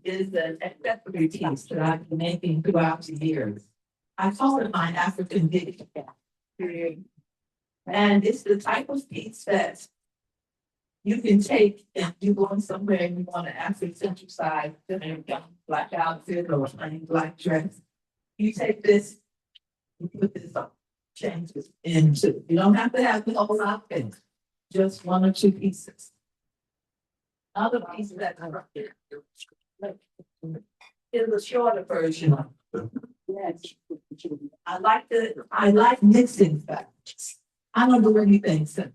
is an accessory piece that I've been making throughout the years. I call it my African dick. And it's the type of piece that you can take if you're going somewhere and you want an Afro-centric side, black outfit or a plain black dress. You take this, you put this on, change it into, you don't have to have the whole outfit, just 1 or 2 pieces. Other pieces that are up there. Here's a shorter version of it. Yes. I like mixing facts. I don't do anything simple.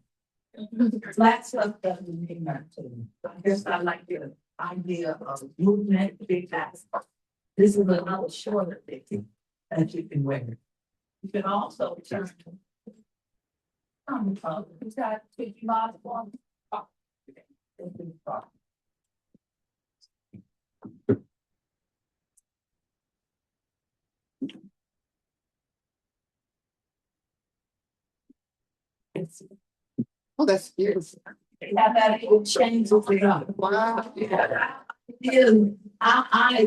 Flat stuff doesn't mean that to me. I guess I like the idea of movement, big facts. This is another shorter thing that you can wear. You can also turn. It's got 50 miles long. Oh, that's beautiful. Have that little change over there. Wow. Yeah.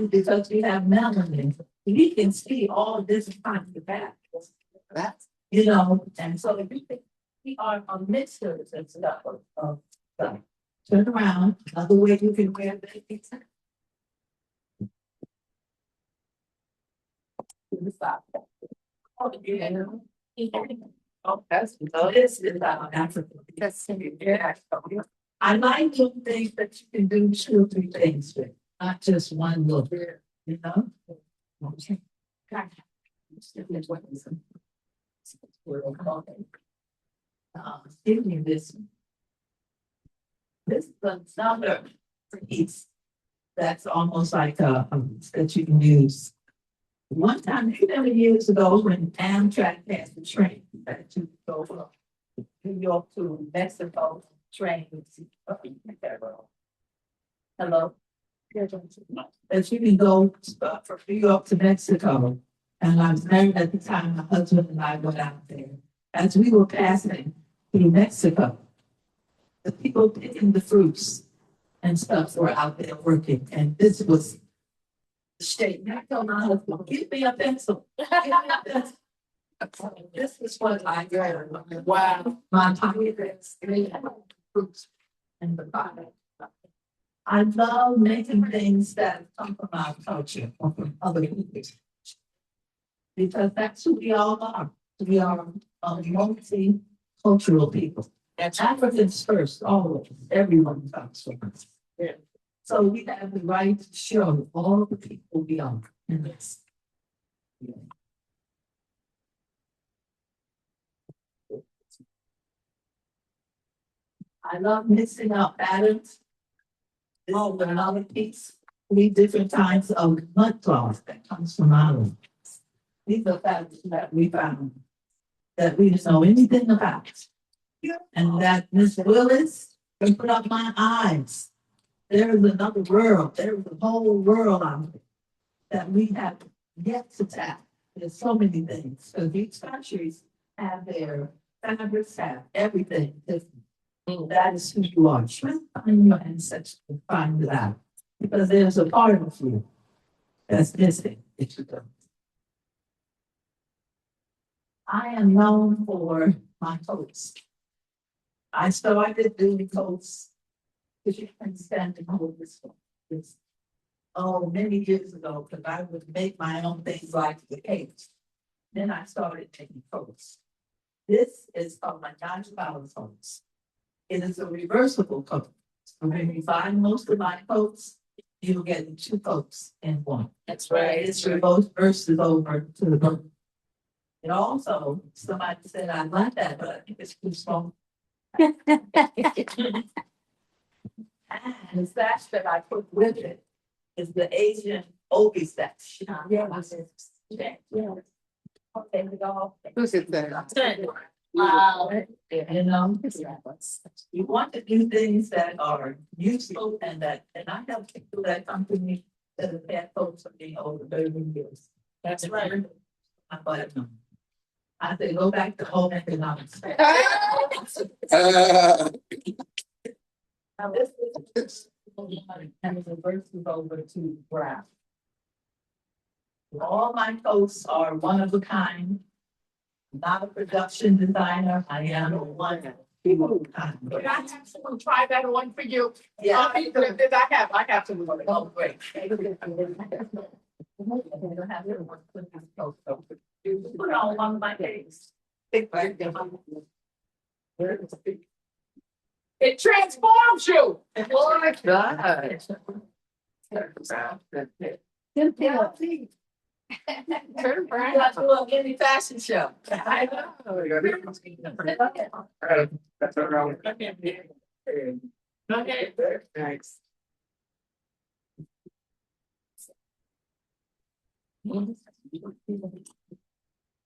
Because we have melanin, we can see all this kinds of factors. That's, you know, and so if you think we are a mixers and stuff of stuff. Turn around, another way you can wear that pizza. Oh, yeah. Oh, that's this is Africa. That's yeah. I like to think that you can do 2 or 3 things with, not just one little bit, you know. Give me this. This is another piece that's almost like that you can use. One time, many years ago, when Amtrak had the train that you go from New York to Mexico, train. Hello. That you can go from New York to Mexico. And I was married at the time, my husband and I went out there. As we were passing through Mexico, the people picking the fruits and stuff were out there working. And this was the state. And I told my husband, give me a pencil. Give me a pencil. This is what I got. Wow. My pockets, fruits and the product. I love making things that come from our culture or from other people. Because that's who we all are. We are multicultural people. And Africans first, always, everyone comes from us. Yeah. So we have the right to show all the people we are in this. I love mixing up patterns. This is another piece, 3 different kinds of mud cloth that comes from Ireland. These are patterns that we found that we didn't know anything about. And that Miss Willis can put up my eyes. There is another world, there is a whole world out there that we have yet to tap. There's so many things, because these countries have their fabrics, have everything different. That is who you are. Try to find your ancestors and find it out. Because there's a part of you that's missing if you don't. I am known for my coats. I started doing coats because you can stand and hold this one. Many years ago, because I would make my own things like the cakes. Then I started making coats. This is called my $9 coats. It is a reversible coat. So when you buy most of my coats, you'll get 2 coats in one. That's right. It's reverses over to the boat. And also, somebody said, I like that, but I think it's too small. And the sash that I put with it is the Asian Obi sash. Yeah. Okay, we go. Who's it there? You know, you want to do things that are useful and I have people that come to me that have had folks for me over 30 years. That's right. I say, go back to home economics. Now, this is and it reverses over to graph. All my coats are one of a kind. Not a production designer. I am a one. Can I have someone try that one for you? Yeah. I have to. Oh, great. I don't have it. You put on one of my days. It transforms you. Oh my God. Turn I got to do a mini fashion show. I know. That's around. Okay. Thanks.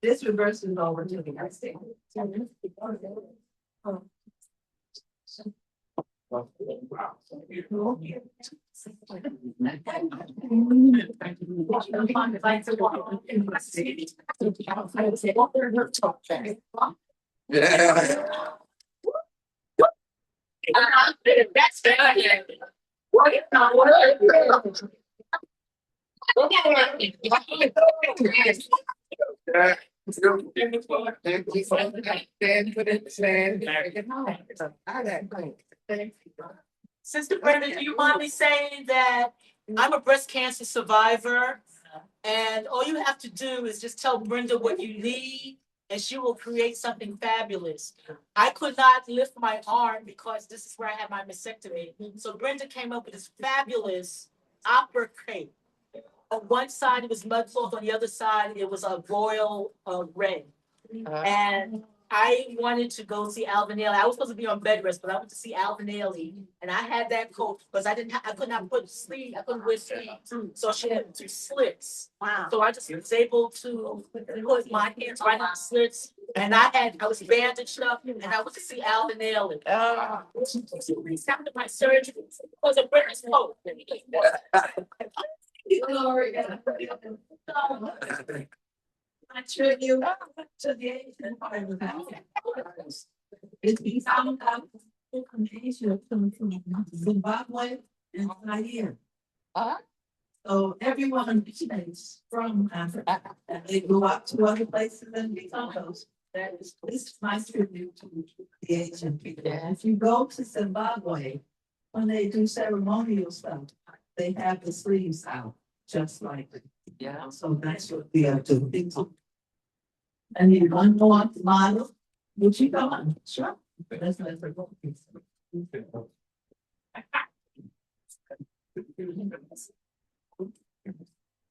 This reverses over to the next thing. That's Sister Brenda, do you mind me saying that I'm a breast cancer survivor? And all you have to do is just tell Brenda what you need and she will create something fabulous. I could not lift my arm because this is where I had my mastectomy. So Brenda came up with this fabulous opera cape. On one side it was mud cloth, on the other side it was a royal red. And I wanted to go see Alvin Ailey. I was supposed to be on bed rest, but I went to see Alvin Ailey, and I had that coat because I could not put sleeve. I couldn't wear sleeves, so she had 2 slits. Wow! So I just was able to put my hands right on the slits, and I was bandaged up, and I went to see Alvin Ailey. She after my surgery was a British coat. I tribute to the Asian part of the house. It's been found out from Asia, from Zimbabwe and Zaire. So everyone originates from Africa, and they go out to other places and become those. This is my tribute to the Asian people. If you go to Zimbabwe, when they do ceremonial stuff, they have the sleeves out. just like it. Yeah, so that's what we are doing. And you want more model, would you go on? Sure. That's not for both.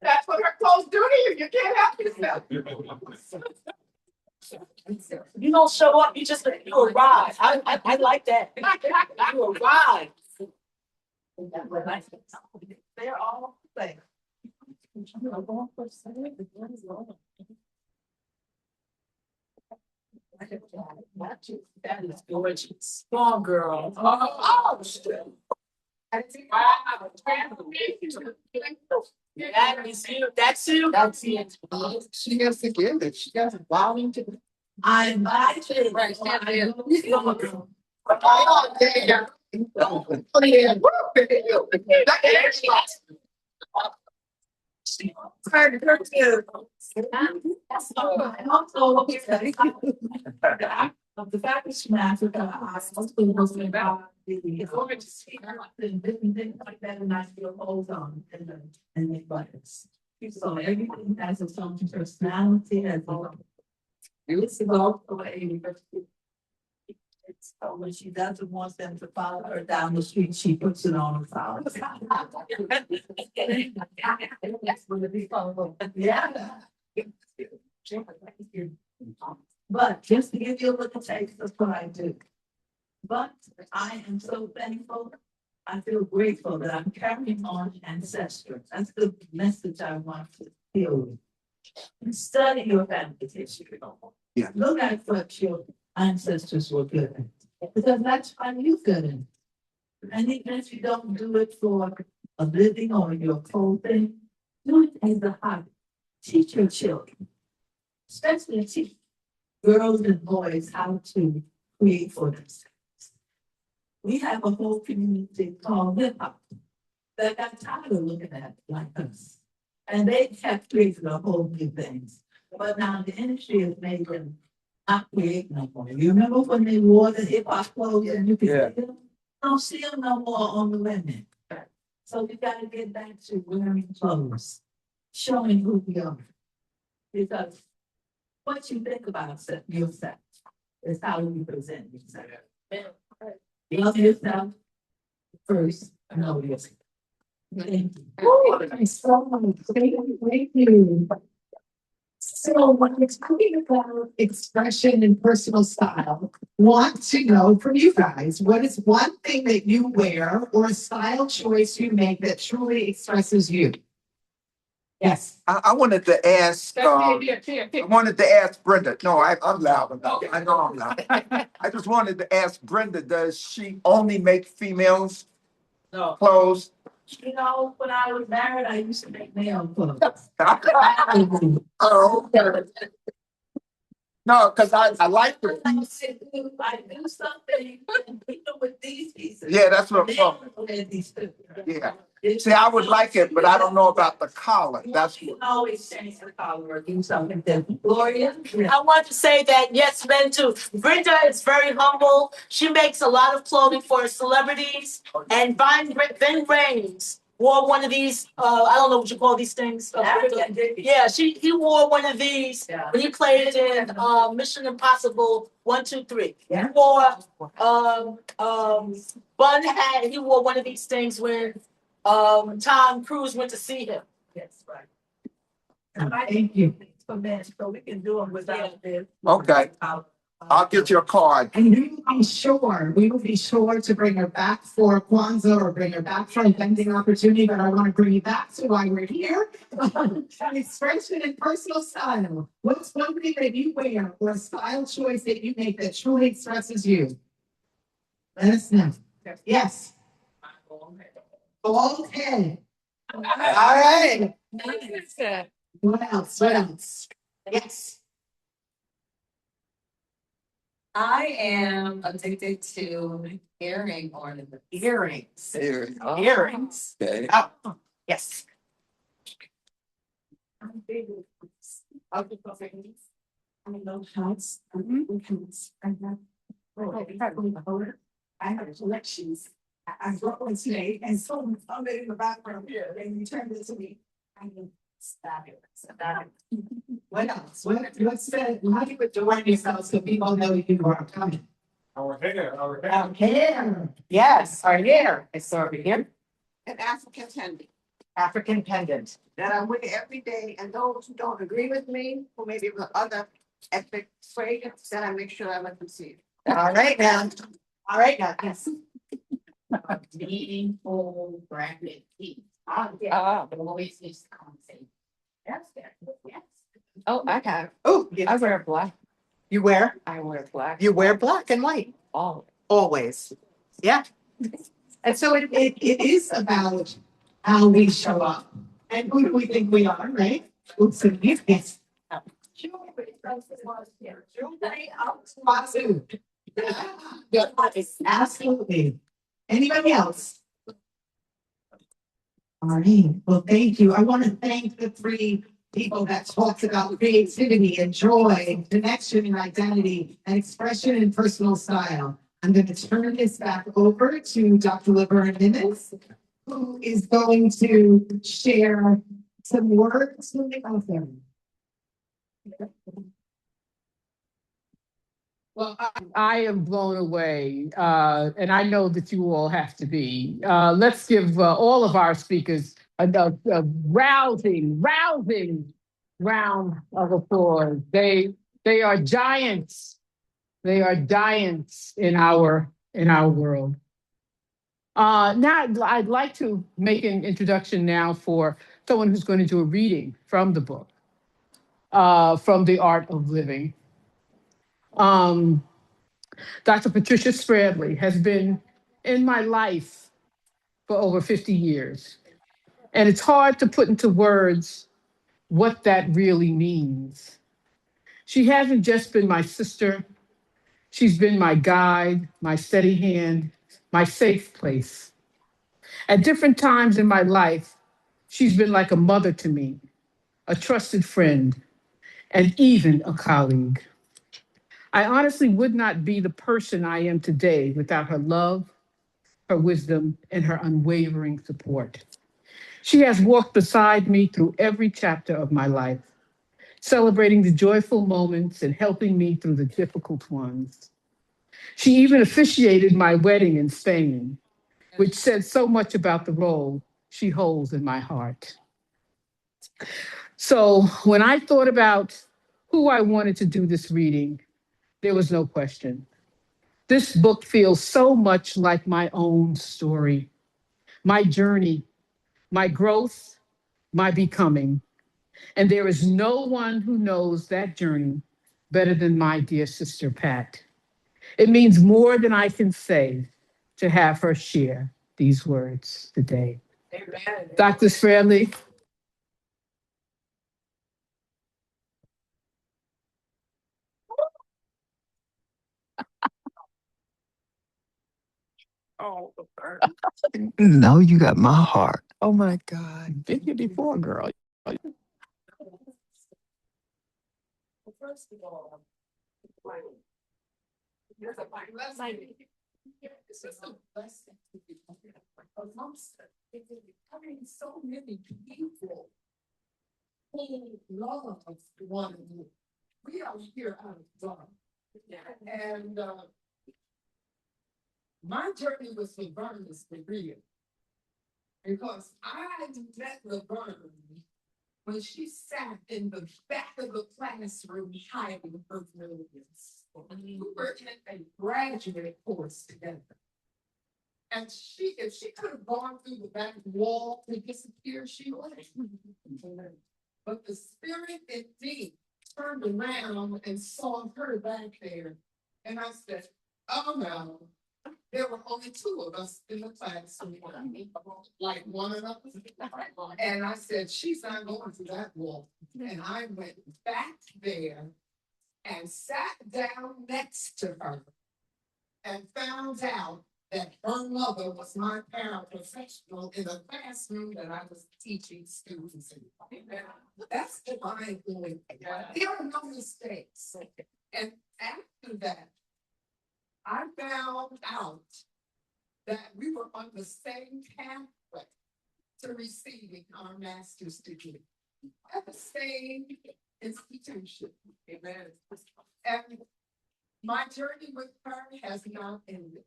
That's what her clothes do to you. You can't help yourself. You don't show up, you arrive. I like that. You arrive. They're all there. That is gorgeous. Strong girl. That is you. That's you. That's it. She has to give it. She has to volunteer. I invited. Right, I yeah. know. Oh, yeah. Oh, yeah. The fact that she Africa, I mostly was about the organ to see her and different things like that, and I feel hold on and make buttons. So everything has its own personality and it's about the way. So when she doesn't want them to follow her down the street, she puts it on the side. Yeah. But just to give you a little taste of what I do. But I am so thankful. I feel grateful that I'm carrying on ancestry. That's the message I want to deal with. And study your family history. Yeah. Look at what your ancestors were good at. Because that's what you're good at. And even if you don't do it for a living or your whole thing, do it as a hobby. Teach your children, especially teach girls and boys how to create for themselves. We have a whole community called hip hop that got tired of looking at it like us. And they kept creating a whole new things. But now the industry has made them not create no more. You remember when they wore the hip hop clothes and you could see them? Don't see them no more on the women. So we gotta get back to wearing clothes, showing who we are. Because what you think about yourself is how you present yourself. Love yourself first, know yourself. Thank you. Thank you. So when we're talking about expression and personal style, want to know from you guys, what is one thing that you wear or a style choice you make that truly expresses you? Yes. I wanted to ask, I wanted to ask Brenda, no, I'm loud about it. I know I'm loud. I just wanted to ask Brenda, does she only make females No. clothes? You know, when I was married, I used to make male clothes. Oh, okay. No, because I like it. I do something, and even with these pieces. Yeah, that's what I'm they talking. wear these too. Yeah. See, I would like it, but I don't know about the collar. That's You what. can always change the color or do something different. Gloria? I want to say that yes, men too. Brenda is very humble. She makes a lot of clothing for celebrities. And Ben Raines wore one of these. I don't know what you call these things. Yeah, he wore one of these when he played in Mission Impossible 1, 2, 3. He wore Bun had. He wore one of these things when Tom Cruise went to see him. Yes, right. Thank you. For men, so we can do them without this. Okay. I'll get your card. And we will be sure to bring her back for Kwanzaa or bring her back for a vending opportunity, but I want to bring you back to why we're here. Expression and personal style. What's one thing that you wear or a style choice that you make that truly expresses you? Let us know. Yes. Bald head. All right. What else? What else? Yes. I am addicted to earring ornaments. Earrings. Oh. Earrings. Okay. Oh, yes. I love hats. I have collections. I brought one today and someone found it in the background here and returned it to me. It's fabulous. What else? What's the, how do you adorn yourself so people know you are coming? Our hair, Our hair. Yes, our hair. It's over here. An African pendant African pendant. that I wear every day, and those who don't agree with me, who maybe with other ethnic fragrance, then I make sure I let them see it. All right now. All right now. Yes. Meaningful branded teeth. Oh. Always used to come and say, yes, yes. Oh, I have. Oh, I yes. wear black. You wear? I wear black. You wear black and white. All. Always. Yeah. And so it is about how we show up and who do we think we are, right? Oops, yes. Yes, absolutely. Anybody else? All right. Well, thank you. I want to thank the three people that talked about creativity and joy, connection and identity, and expression and personal style. I'm going to turn this back over to Dr. Laverne Nimmons, who is going to share some words from the author. Well, I am blown away, and I know that you all have to be. Let's give all of our speakers a rousing round of applause. They are giants. They are giants in our world. Now, I'd like to make an introduction now for someone who's going to do a reading from the book, from The Art of Living. Dr. Patricia Spradley has been in my life for over 50 years. And it's hard to put into words what that really means. She hasn't just been my sister, she's been my guide, my steady hand, my safe place. At different times in my life, she's been like a mother to me, a trusted friend, and even a colleague. I honestly would not be the person I am today without her love, her wisdom, and her unwavering support. She has walked beside me through every chapter of my life, celebrating the joyful moments and helping me through the difficult ones. She even officiated my wedding in Spain, which said so much about the role she holds in my heart. So when I thought about who I wanted to do this reading, there was no question. This book feels so much like my own story, my journey, my growth, my becoming. And there is no one who knows that journey better than my dear sister, Pat. It means more than I can say to have her share these words today. Amen. Dr. Spradley. Oh, no, you got my heart. Oh my God. Been here before, girl. First of all, there's a it's just a blessing to be amongst having so many people who love one another. We are here out of love. And my journey with Laverne is for real. Because I met Laverne when she sat in the back of the classroom hiding her brilliance. We were in a graduate course together. And if she could have gone through the back wall to disappear, she would. But the spirit in me turned around and saw her back there. And I said, oh no, there were only two of us in the classroom, like one another. And I said, she's not going through that wall. And I went back there and sat down next to her and found out that her mother was my paraprofessional in a classroom that I was teaching students in. That's divine doing. There are no mistakes. And after that, I found out that we were on the same pathway. to receiving our master's degree at the same institution. Amen. And my journey with her has not ended.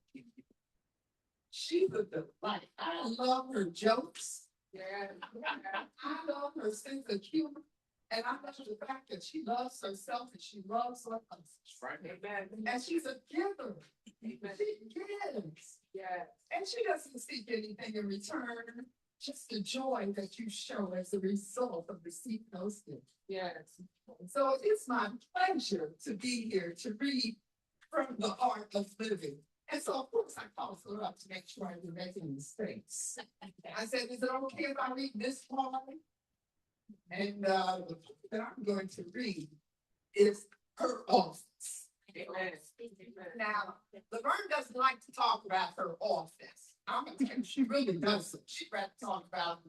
She's a delight. I love her jokes. Yeah. I love her sense of humor. And I love the fact that she loves herself and she loves others. Right. Amen. And she's a giver. Amen. She gives. Yeah. And she doesn't seek anything in return. Just the joy that you show as a result of receiving those gifts. Yes. So it's my pleasure to be here to read from the art of living. And so, of course, I called her up to make sure I didn't make any mistakes. I said, is it okay if I read this part? And the book that I'm going to read is her office. Amen. Now, Laverne doesn't like to talk about her office. I'm going to tell you, she really doesn't. She'd rather talk about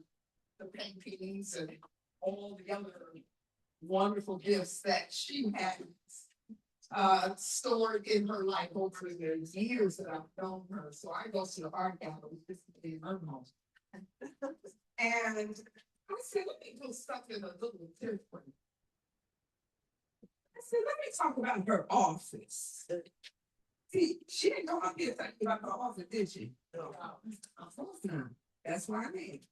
the paintings and all the other wonderful gifts that she has stored in her life over the years that I've known her. So I go to the art gallery just to be in her home. And I said, let me do something a little different. I said, let me talk about her office. See, she didn't go up here talking about her office, did she? No. Of course not. That's why I made.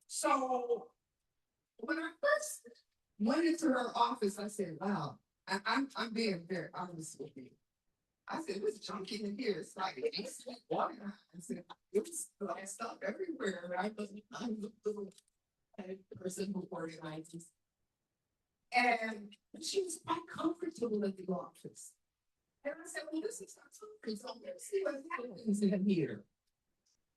So when I first went into her office, I said, wow, I'm being very honest with you. I said, there's junk in here. It's like, it's water. I said, there's like stuff everywhere. I'm the little person who organizes. And she was quite comfortable in the office. And I said, well, this is not something, so let's see what happens in here.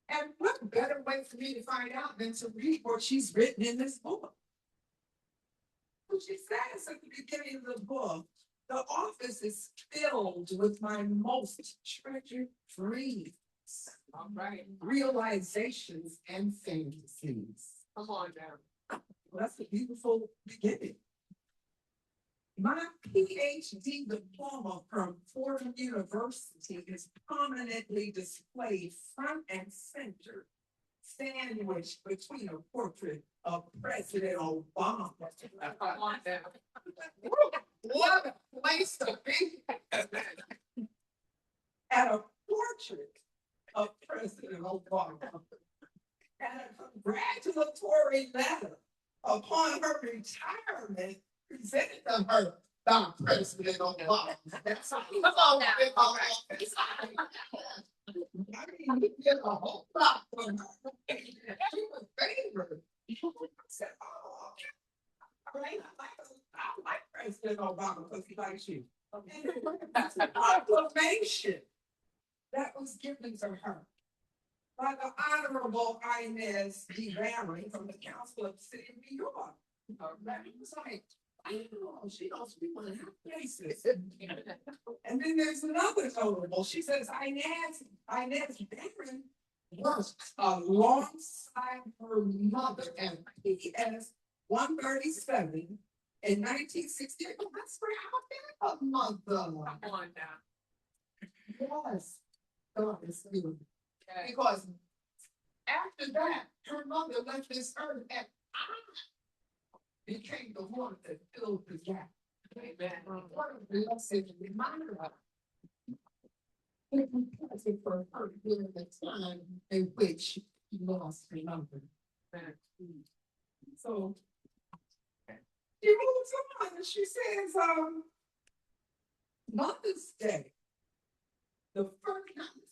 And what better way for me to find out than to read what she's written in this book? What she says at the beginning of the book, the office is filled with my most treasured dreams. All right. Realizations and fantasies. Come on now. Well, that's a beautiful beginning. My PhD diploma from Fordham University is prominently displayed front and center, sandwiched between a portrait of President Obama. What a place to be. At a portrait of President Obama. And a congratulatory letter upon her retirement presented to her by President Obama. That's how come on now. I mean, he did a whole lot for her. She was favored. I said, oh, okay. I like President Obama because he likes you. And that's a proclamation that was given to her by the Honorable Inez D. Barry from the Council of the City of New York. It was like, I know, she knows people in her places. And then there's another notable. She says, Inez Barry worked alongside her mother at PS 137 in 1968. Oh, that's where I met her mother. Come on now. Yes. God is good. Because after that, her mother left this earth and I became the one that filled the gap. Amen. What a blessing reminder of. For her during the time in which she lost her mother. So she moves on and she says, Mother's Day, the first time.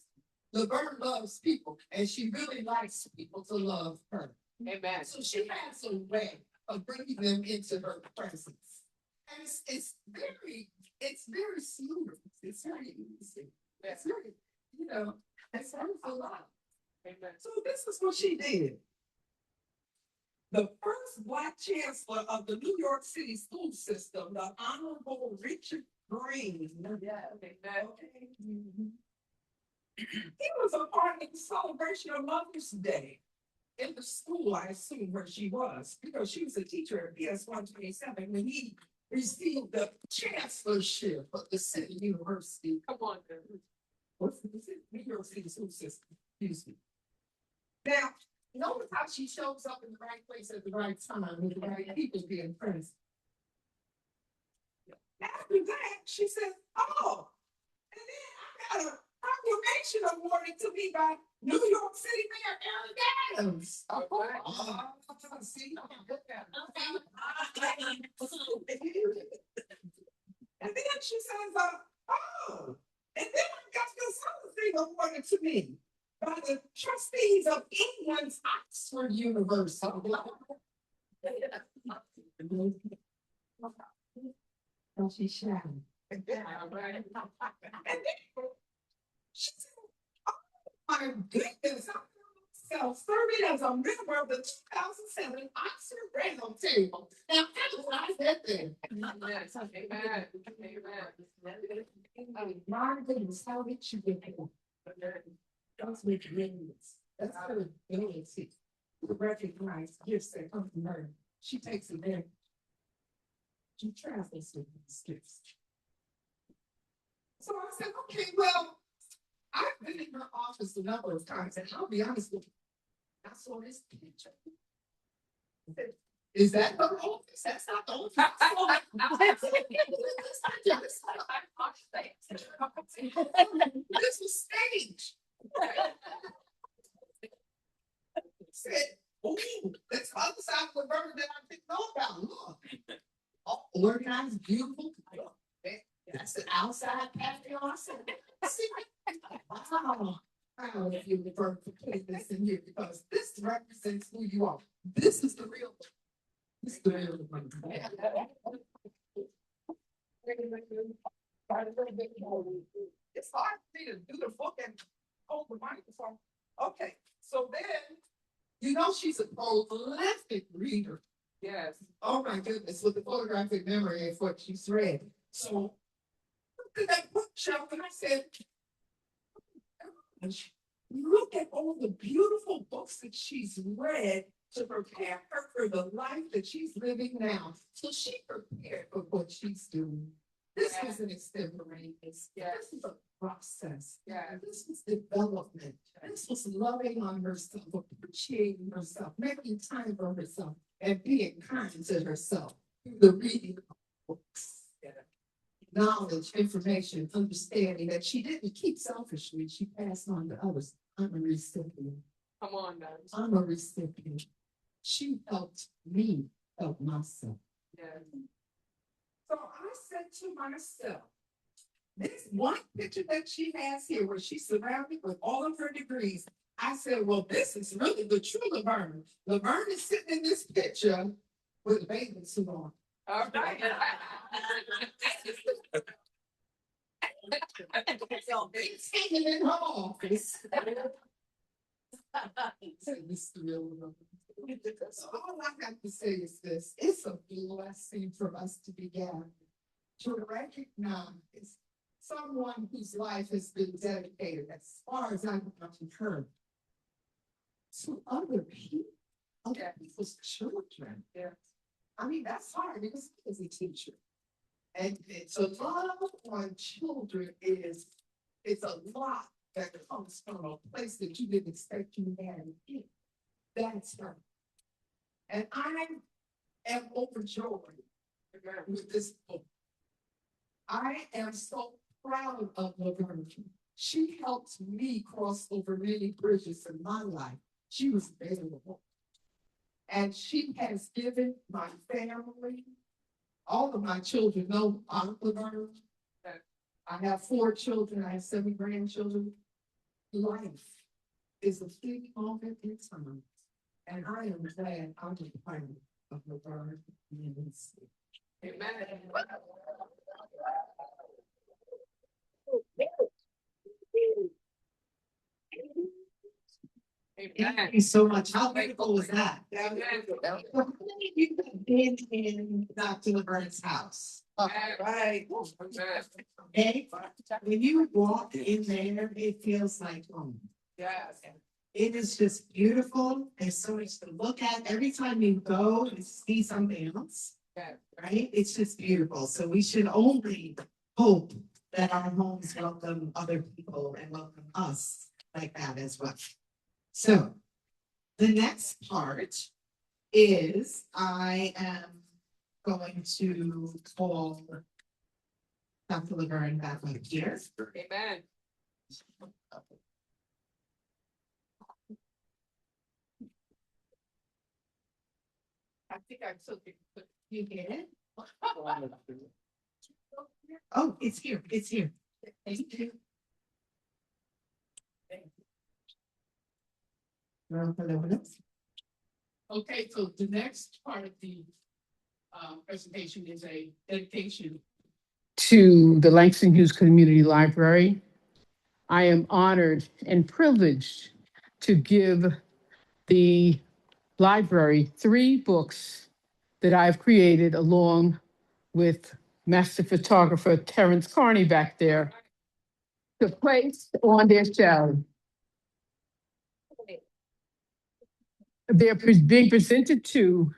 Laverne loves people, and she really likes people to love her. Amen. So she has a way of bringing them into her presence, and it's very smooth. It's very easy. It's very, it's a lot. Amen. So this is what she did. The first Black chancellor of the New York City school system, the Honorable Richard Green. Yeah. Okay. Mm-hmm. He was a part of the celebration of Mother's Day in the school, I assume, where she was, because she was a teacher at PS 127 when he received the chancellorship of the City University. Come on, what's the New York City school system? Excuse me. Now, Notice how she shows up in the right place at the right time with the right people being present. After that, she said, oh, and then I got a proclamation awarded to me by New York City Mayor Eric Adams. See? And then she says, oh, and then I got this other thing awarded to me by the trustees of England's Oxford University. Oh, she's shy. And then she said, oh my goodness, I'm serving as a member of the 2007 Oxford Round Table. Now, analyze that thing. My goodness, how did you get here? That's with millions. That's her ability to recognize gifts that come from her. She takes advantage. She travels with these gifts. So I said, okay, well, I've been in her office a number of times, and I'll be honest with you, I saw this picture. Is that her office? That's not the office. This was staged. Said, oh, that's the other side of the bird that I didn't know about. Look, all organized, beautiful. That's the outside patio. I said, see, wow. I don't know if you refer to putting this in here because this represents who you are. This is the real one. This is the real one. It's hard for me to do the book and hold the microphone. Okay, so then, you know, she's a prolific reader. Yes. Oh my goodness, with the photographic memory of what she's read. So, look at that bookshelf, and I said, look at all the beautiful books that she's read to prepare her for the life that she's living now. So she prepared for what she's doing. This was an extemporaneous. This is a process. This was development. This was loving on herself, appreciating herself, making time for herself, and being kind to herself through the reading of books. Knowledge, information, understanding that she didn't keep selfishly, she passed on to others. I'm a recipient. Come on, guys. I'm a recipient. She helped me help myself. So I said to myself, this one picture that she has here where she's surrounded with all of her degrees, I said, well, this is really the true Laverne. Laverne is sitting in this picture with a bathing suit on. All right. So it's hanging in her office. So all I have to say is this: it's a blessing for us to be gathered, to recognize someone whose life has been dedicated, as far as I'm concerned, to other people, other people's children. I mean, that's hard because as a teacher. And to love on children it's a lot that comes from a place that you didn't expect you had in. That's her. And I am overjoyed with this book. I am so proud of Laverne. She helped me cross over many bridges in my life. She was available. And she has given my family, all of my children know I'm Laverne. I have 4 children, I have 7 grandchildren. Life is a big moment in time. And I am glad I'm a part of Laverne Nimmons. Amen. Thank you so much. How beautiful was that? How many of you have been in Dr. Laverne's house? Right. Okay. When you walk in there, it feels like home. Yes. It is just beautiful. There's so much to look at. Every time you go and see something else, right? It's just beautiful. So we should only hope that our homes welcome other people and welcome us like that as well. So The next part is I am going to call Dr. Laverne back up here. Amen. I think I took it, but You get it? Oh, it's here, it's here. Thank you. Okay, so the next part of the presentation is a dedication to the Langston Hughes Community Library. I am honored and privileged to give the library 3 books that I've created along with master photographer Terrence Carney back there to place on their shelf. They're being presented to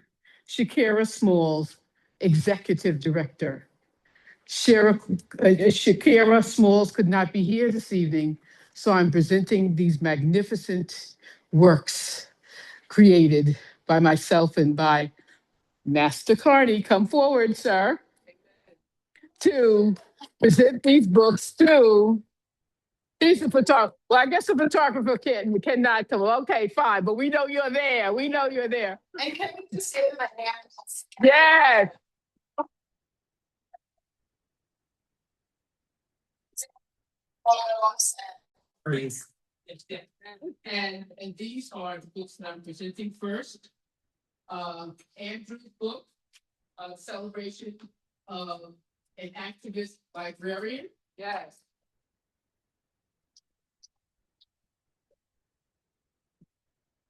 Shakira Smalls, Executive Director. Shakira Smalls could not be here this evening, so I'm presenting these magnificent works created by myself and by Master Carney. Come forward, sir, to present these books to. He's a photographer. Well, I guess a photographer cannot come. Okay, fine, but we know you're there. We know you're there. And can we just give him a hand? Yes. And these are the books that I'm presenting first. Andrew's book, Celebration of an Activist Librarian. Yes.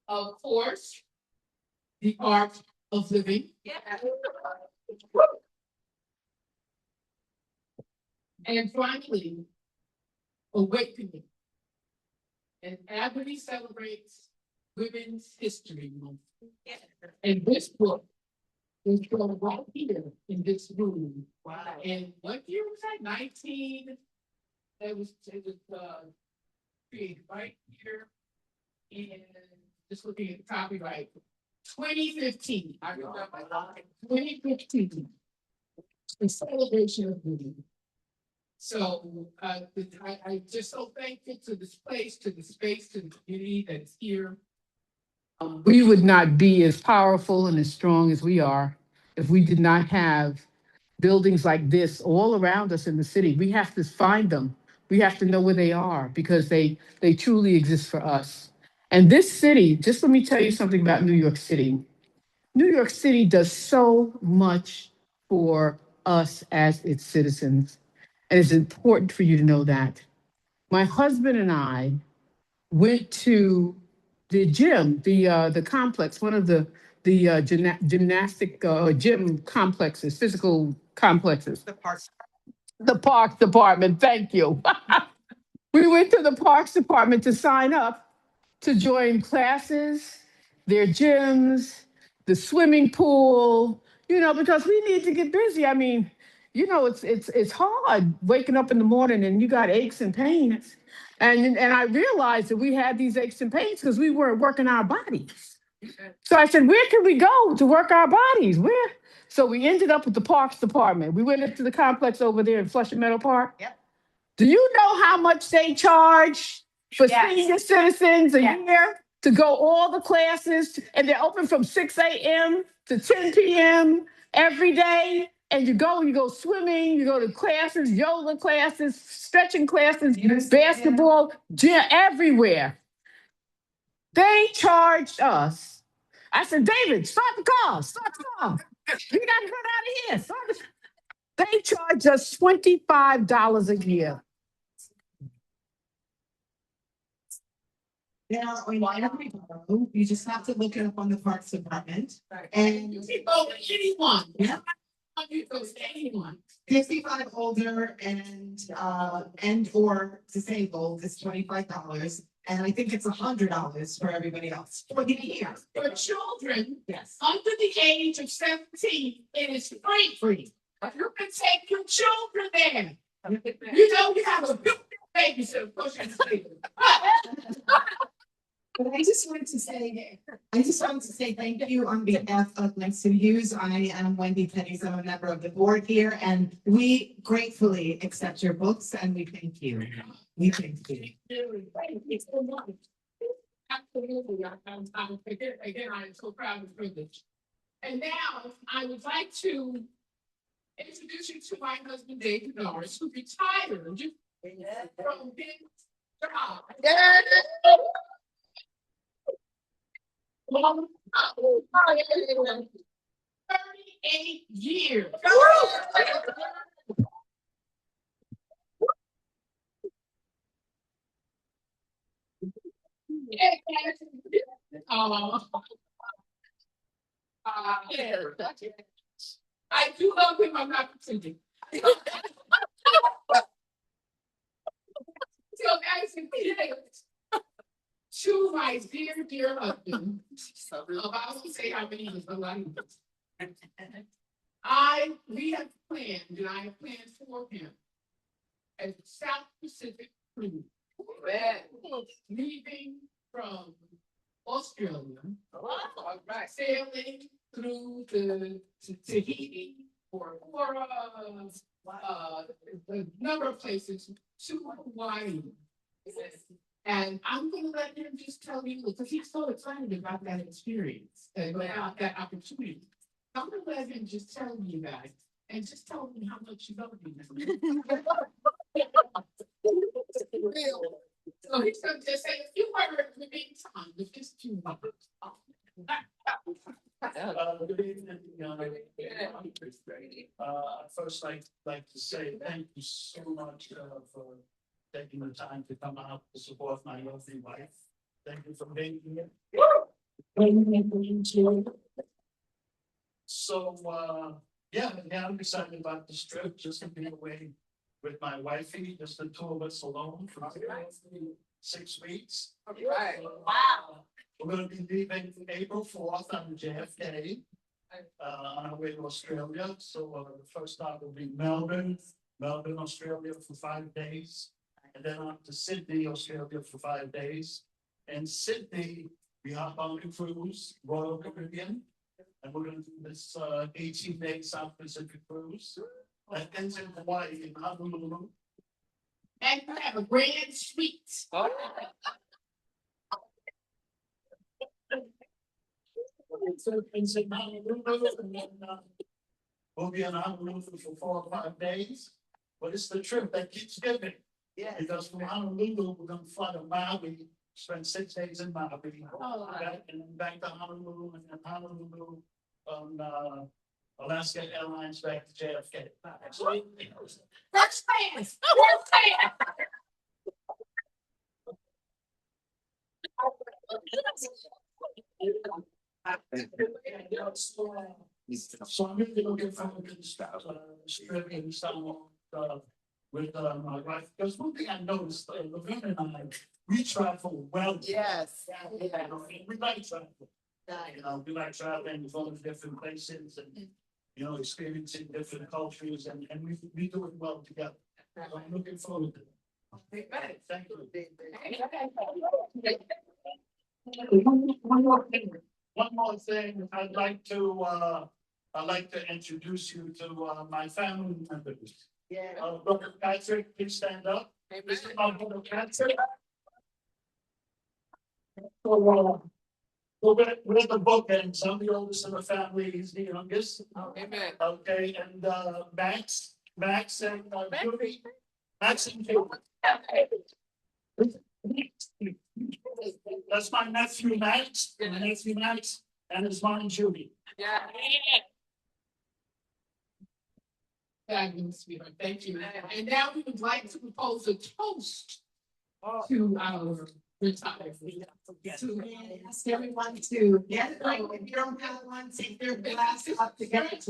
Of course, The Art of Living. Yeah. And finally, Awakening. And Albany celebrates Women's History Month. Yeah. And this book is from right here in this room. Wow. And what year was that? 19. It was created right here. And just looking at the copyright, 2015. I remember 2015. The celebration of women. So I just so thankful to this place, to the space, to the community that's here. We would not be as powerful and as strong as we are if we did not have buildings like this all around us in the city. We have to find them. We have to know where they are because they truly exist for us. And this city, just let me tell you something about New York City. New York City does so much for us as its citizens. And it's important for you to know that. My husband and I went to the gym, the complex, one of the gymnastic gym complexes, physical complexes. The Parks Department, thank you. We went to the Parks Department to sign up to join classes, their gyms, the swimming pool, because we need to get busy. I mean, it's hard waking up in the morning and you got aches and pains. And I realized that we had these aches and pains because we weren't working our bodies. So I said, where can we go to work our bodies? Where? So we ended up at the Parks Department. We went into the complex over there in Flushing Meadow Park. Yep. Do you know how much they charge for senior citizens a year to go all the classes? And they're open from 6 a.m. to 10 p.m. every day. And you go swimming, you go to classes, yoga classes, stretching classes, basketball, gym, everywhere. They charged us. I said, David, start the car. We got to get out of here. They charged us $25 a year. Now, you just have to look it up on the Parks Department. And you can go with anyone. Yeah. You go with anyone. 55 older and or disabled is $25. And I think it's $100 for everybody else for the year. For children, yes, under the age of 17, it is free. You can take your children there. You have a beautiful babysitter pushing sleep. But I just wanted to say thank you on behalf of Langston Hughes. I am Wendy Pennies. I'm a member of the board here, and we gratefully accept your books and we thank you. We thank you. Absolutely. Again, I am so proud and privileged. And now I would like to introduce you to my husband, David Norris, who retired from his job. 38 years. I do love him, I'm not pretending. So as you to my dear husband, I won't say how many years, but we have planned, and I have planned for him a South Pacific cruise, leaving from Australia, sailing through to Tahiti or a number of places to Hawaii. And I'm going to let him just tell you, because he's so excited about that experience, about that opportunity. I'm going to let him just tell you about it and just tell me how much you love me. So he's going to just say a few words in the meantime, with just 2 words. Good evening. First, I'd like to say thank you so much for taking the time to come out to support my lovely wife. Thank you for being here. So, yeah, I'm excited about this trip, just to be away with my wifey, just the 2 of us alone for 6 weeks. Wow. We're going to be leaving April 4th on JFK on our way to Australia. So the first stop will be Melbourne, Australia for 5 days. And then on to Sydney, Australia for 5 days. In Sydney, we hop on a cruise, Royal Caribbean. And we're going to do this 18-day South Pacific cruise. That ends in Hawaii, in Honolulu. And you have a grand suite. So it's in Honolulu, and then we'll be in Honolulu for 4 or 5 days. But it's the trip that keeps giving. Yeah. Because from Honolulu, we're going to fly to Maui, spend 6 days in Maui, and then back to Honolulu, and then Honolulu on Alaska Airlines back to JFK. First class. So I'm really looking forward to this trip and stuff with my wife. Because one thing I noticed, Laverne and I, we travel well. Yes. Yeah, we like travel. We like traveling, going to different places and experiencing different cultures, and we do it well together. So I'm looking forward to it. Thank you. One more thing, I'd like to introduce you to my family members. Yeah. Brother Patrick, please stand up. This is my brother Patrick. So we're the bookends. I'm the oldest in the family. He's the youngest. Amen. Okay, and Max and Judy. Max and Judy. That's my nephew Max, and his mom Judy. Yeah. Fabulous, sweetheart. Thank you. And now we would like to propose a toast to our retired. To ask everyone to get it right. If you don't have one, take their glass up to get it.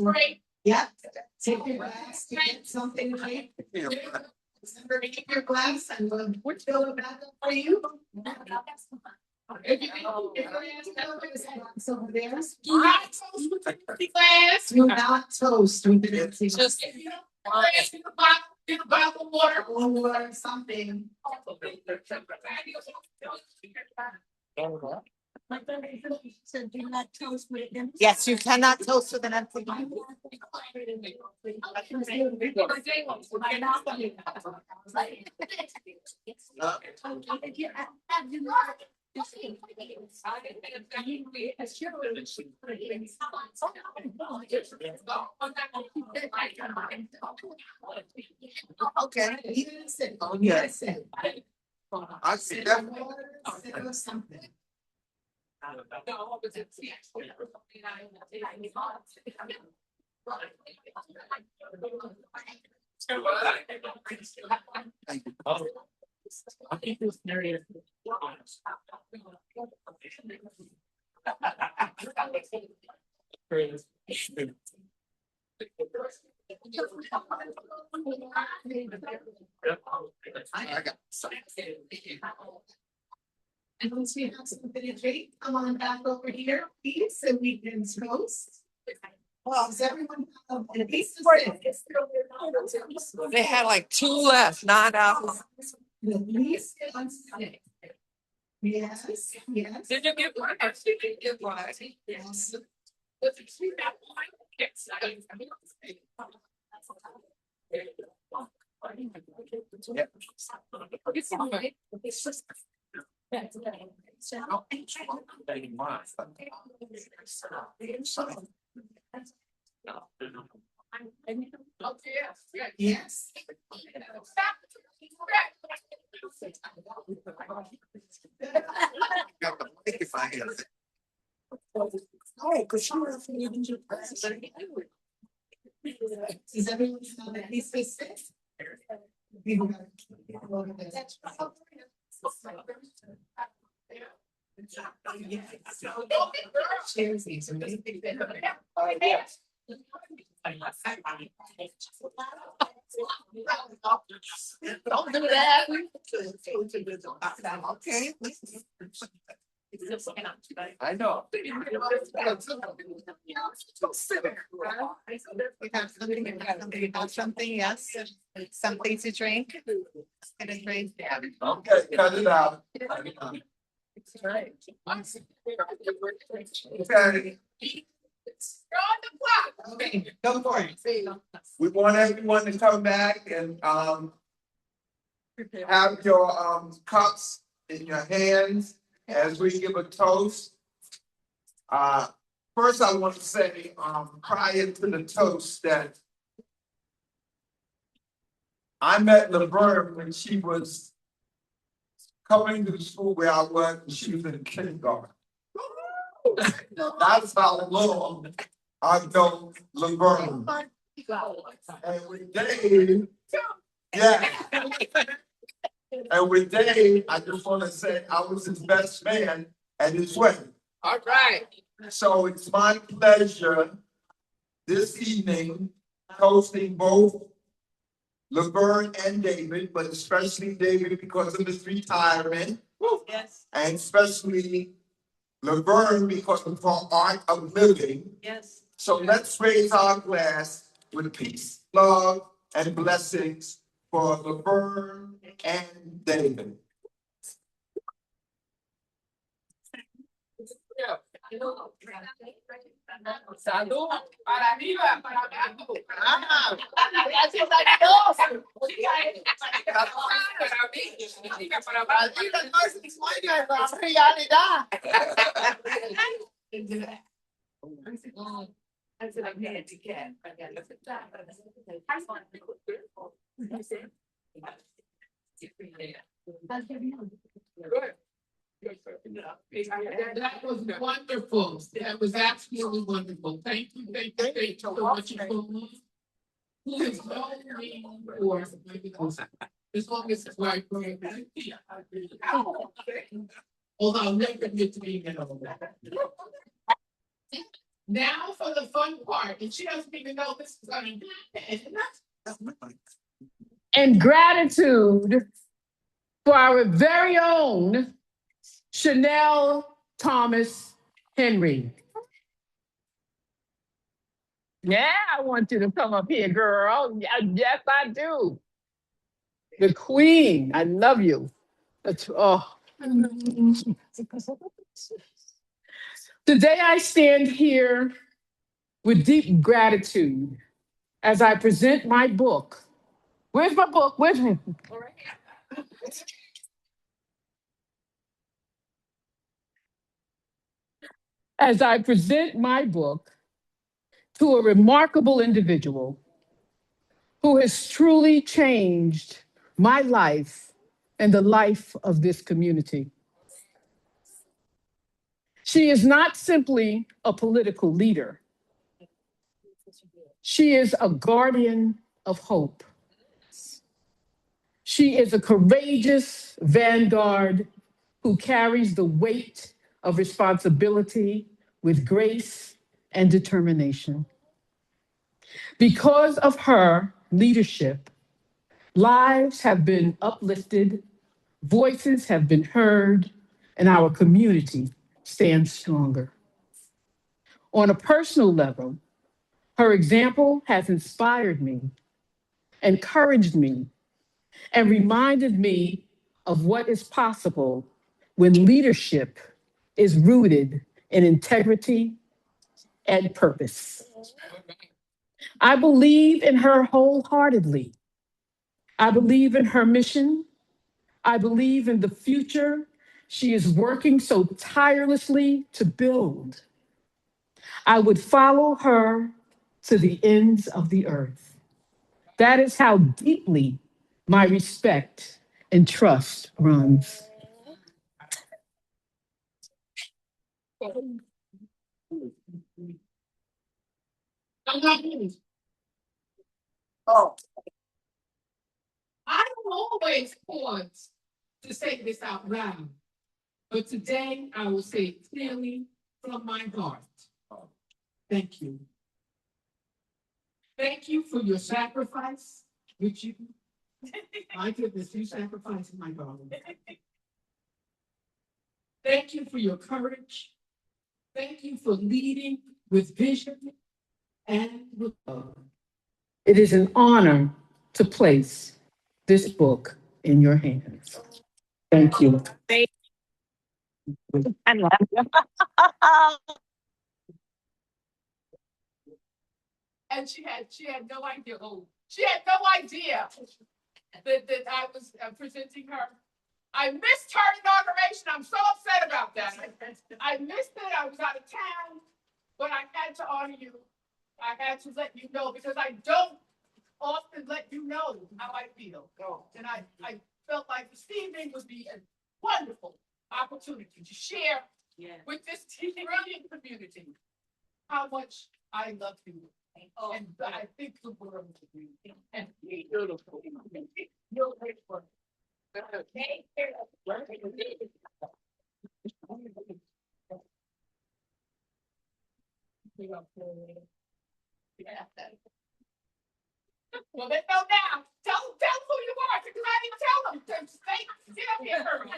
Yep. Take your glass to get something to drink. Take your glass and we'll fill it back up for you. If you ask over there, do not toast with the glass. Do not toast with the glass. Just if you don't get a bottle of water or something. Said do not toast with them. Yes, you cannot toast with an empty glass. Okay. You didn't say, oh, yeah, I said. I see that. It was something. Thank you. I think this narrative. I got. And once we have something to drink, come on back over here, please, so we can toast. Well, does everyone have a piece of They had like 2 left, not out. the least on Sunday? Yes, yes. Did you get one? I think you get one. Yes. Yes. Got the mic if I had it. Oh, because she was leaving you. Does everyone know that he's the sixth? Cheers, these are amazing. Don't do that. Okay. I know. We have something, yes, something to drink. And a drink. Okay, cut it out. Okay. Okay, go for it. We want everyone to come back and have your cups in your hands as we give a toast. First, I want to say prior to the toast that I met Laverne when she was coming to the school where I worked, and she was in kindergarten. That's how long I've known Laverne. And with Dave, yeah. And with Dave, I just want to say I was his best man at his wedding. All right. So it's my pleasure this evening toasting both Laverne and David, but especially David because of his retirement. Yes. And especially Laverne because of her art of living. Yes. So let's raise our glass with peace, love, and blessings for Laverne and David. Salud. Para arriba, para abajo. That was wonderful. That was absolutely wonderful. Thank you so much. Who has known me for, as long as it's like, although I'll never get to be now for the fun part, and she doesn't even know this is gonna happen. And gratitude for our very own Chanel Thomas Henry. Yeah, I want you to come up here, girl. Yes, I do. The queen, I love you. Oh, Today I stand here with deep gratitude as I present my book. Where's my book? Where's it? As I present my book to a remarkable individual who has truly changed my life and the life of this community. She is not simply a political leader. She is a guardian of hope. She is a courageous vanguard who carries the weight of responsibility with grace and determination. Because of her leadership, lives have been uplifted, voices have been heard, and our community stands stronger. On a personal level, her example has inspired me, encouraged me, and reminded me of what is possible when leadership is rooted in integrity and purpose. I believe in her wholeheartedly. I believe in her mission. I believe in the future she is working so tirelessly to build. I would follow her to the ends of the earth. That is how deeply my respect and trust runs. Oh. I don't always pause to say this out loud, but today I will say it clearly from my heart. Thank you. Thank you for your sacrifice, which you, my goodness, you sacrificed my darling. Thank you for your courage. Thank you for leading with vision and with love. It is an honor to place this book in your hands. Thank you. And she had no idea. Oh, she had no idea that I was presenting her. I missed her inauguration. I'm so upset about that. I missed it. I was out of town, but I had to honor you. I had to let you know because I don't often let you know how I feel. And I felt like this evening would be a wonderful opportunity to share with this brilliant community how much I love you. And I think the world of you. And beautiful. You're grateful. Take care of well, they know now. Tell them who you are, because I didn't tell them. Get up here, hurry.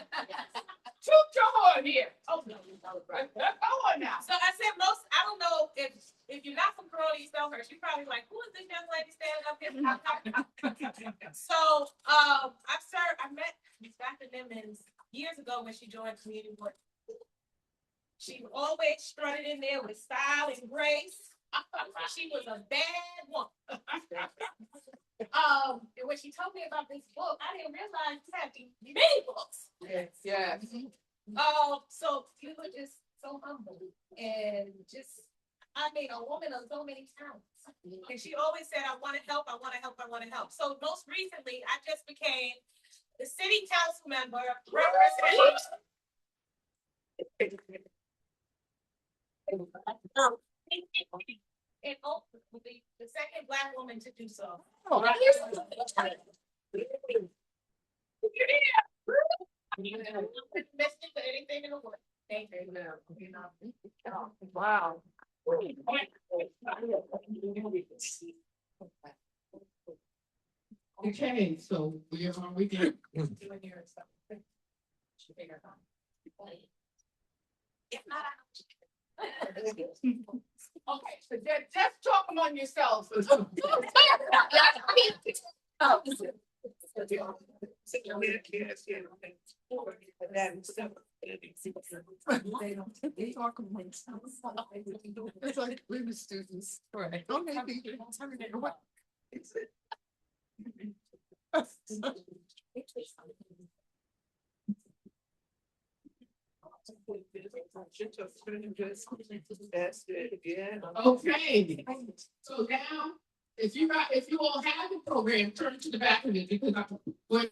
Toot your horn here. Oh, no, go on now. So I said I don't know if you're not from Corona, Stonehurst, you're probably like, who is this young lady standing up here? So I met Dr. Nimmons years ago when she joined community work. She always strutted in there with style and grace. She was a bad woman. And when she told me about this book, I didn't realize you had many books. Yes. So you were just so humble and just, a woman of so many talents. And she always said, I want to help, I want to help, I want to help. So most recently, I just became the city council member representing. And ultimately, the second Black woman to do so. Missed for anything in the world. Thank you. Wow. Okay, so we are on weekend. Okay, so just talk among yourselves. They talk amongst themselves. It's like women students, right? Don't make me terminate what? Is it? Okay, so now, if you all have the program, turn to the back of it because when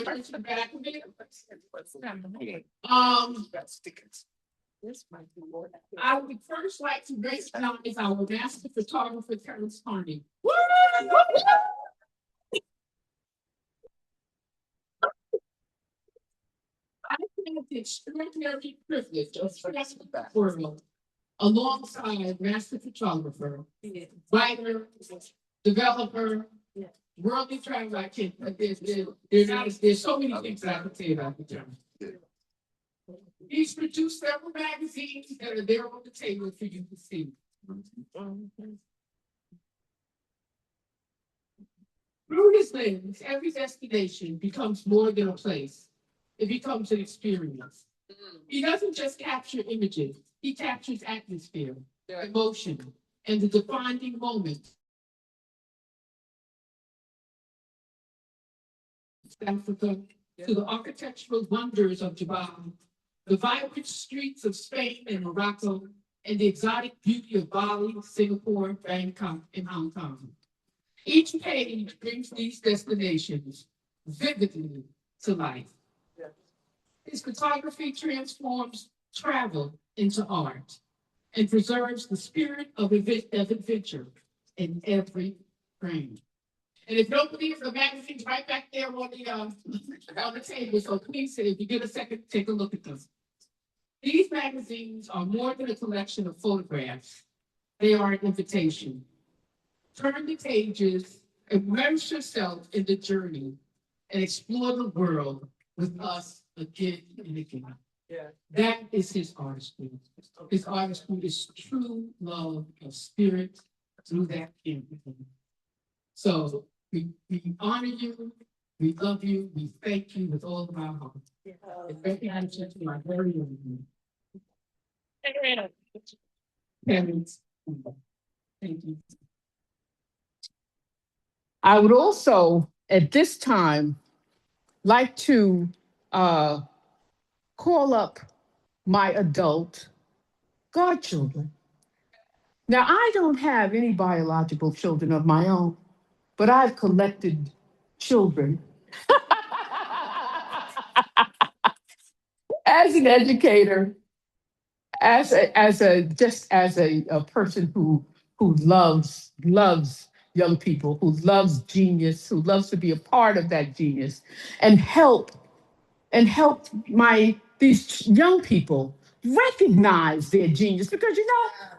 turn to the back of it. I would first like to recognize our master photographer, Terrence Carney. I had the extraordinary privilege of traveling the world alongside master photographer, writer, developer, worldly traveler. I can't, there's so many things that I can say about the gentleman. He's produced several magazines that are there on the table for you to see. Through his lens, every destination becomes more than a place. It becomes an experience. He doesn't just capture images, he captures atmosphere, emotion, and the defining moment. Africa, to the architectural wonders of Japan, the vibrant streets of Spain and Morocco, and the exotic beauty of Bali, Singapore, Bangkok, and Hong Kong. Each page brings these destinations vividly to life. His photography transforms travel into art and preserves the spirit of adventure in every frame. And if you don't believe the magazine's right back there on the table, so please, if you get a second, take a look at them. These magazines are more than a collection of photographs. They are an invitation. Turn the pages, immerse yourself in the journey, and explore the world with us again and again. Yeah. That is his artistry. His artistry is true love of spirit through that empathy. So we honor you, we love you, we thank you with all of our heart. And recognize you to my very own. Parents, thank you. I would also, at this time, like to call up my adult godchildren. Now, I don't have any biological children of my own, but I've collected children. As an educator, as a person who loves young people, who loves genius, who loves to be a part of that genius, and help these young people recognize their genius. Because when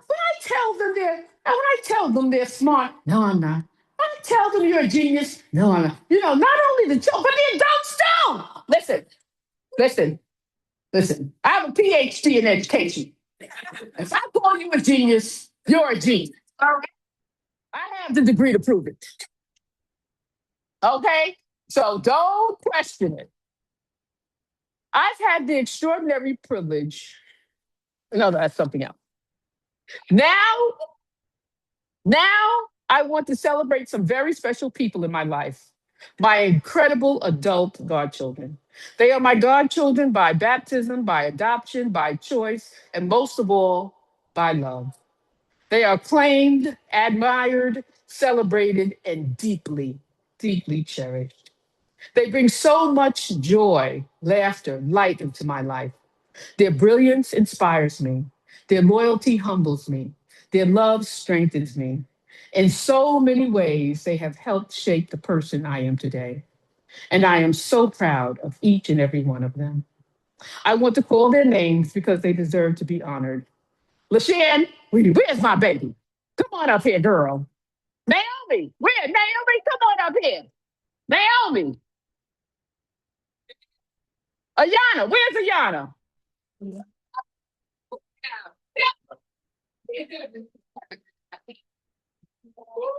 I tell them they're smart, no, I'm not. When I tell them you're a genius, no, I'm not. Not only the children, but the adults too. Listen. I have a PhD in education. If I call you a genius, you're a genius. All right? I have the degree to prove it. Okay? So don't question it. I've had the extraordinary privilege. No, that's something else. Now, I want to celebrate some very special people in my life. My incredible adult godchildren. They are my godchildren by baptism, by adoption, by choice, and most of all, by love. They are claimed, admired, celebrated, and deeply, deeply cherished. They bring so much joy, laughter, light into my life. Their brilliance inspires me. Their loyalty humbles me. Their love strengthens me. In so many ways, they have helped shape the person I am today. And I am so proud of each and every one of them. I want to call their names because they deserve to be honored. LaShann, where's my baby? Come on up here, girl. Naomi, where? Naomi, come on up here. Naomi. Ayana, where's Ayana?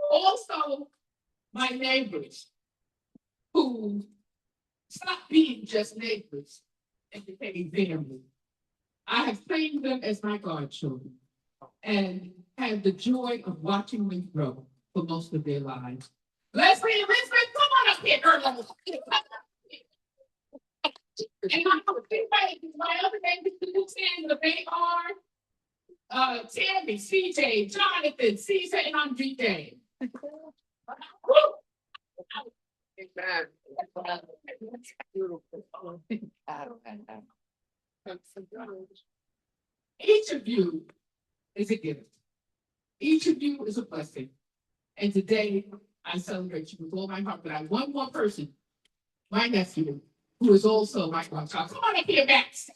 Also, my neighbors who stop being just neighbors and became family. I have claimed them as my godchildren and had the joy of watching them grow for most of their lives. Leslie and Elizabeth, come on up here, girl. And my other neighbors, they are Tammy, CJ, Jonathan, Caesar, and Andre Day. Each of you is a gift. Each of you is a blessing. And today I celebrate you with all my heart. But I have one more person, my nephew, who is also my godchild. Come on up here, Max.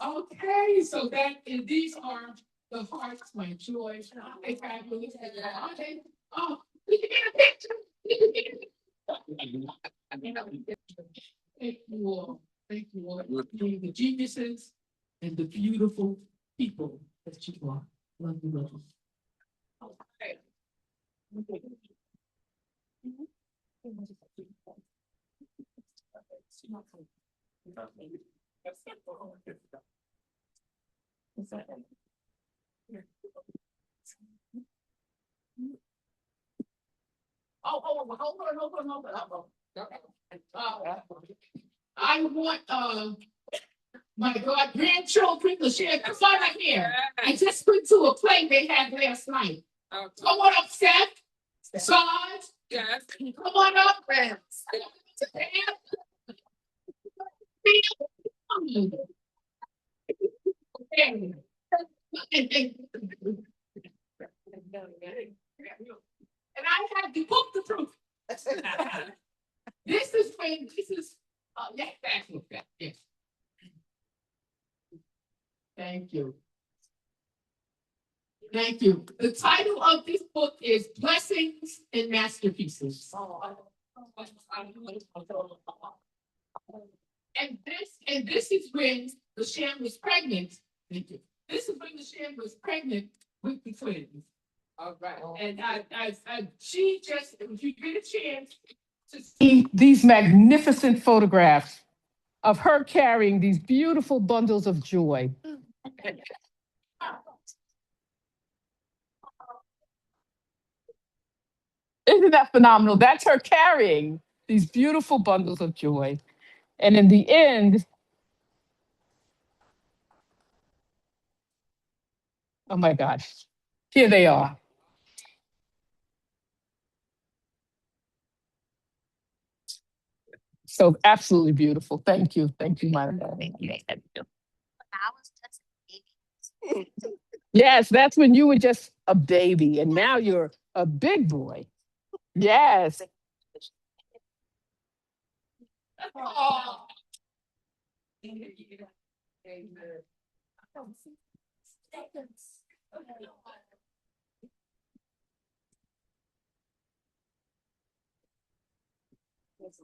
Okay, so these are the hearts, my joy. They fabulous. Oh, you can get a picture. Thank you all. Thank you all. Being the geniuses and the beautiful people that you are. Love you, love you. Okay. Hold on. I want my grandchildren to share. Come on up here. I just went to a play they had last night. Come on up, Seth. Sarge. Yes. Come on up, friends. And I had to book the proof. This is yes. Thank you. Thank you. The title of this book is Blessings and Masterpieces. And this is when the Sham was pregnant. Thank you. This is when the Sham was pregnant with the twins. All right. And she just, if you get a chance to see these magnificent photographs of her carrying these beautiful bundles of joy. Isn't that phenomenal? That's her carrying these beautiful bundles of joy. And in the end, oh my gosh, here they are. So absolutely beautiful. Thank you. Thank you, my love. Thank you. Yes, that's when you were just a baby and now you're a big boy. Yes. Oh.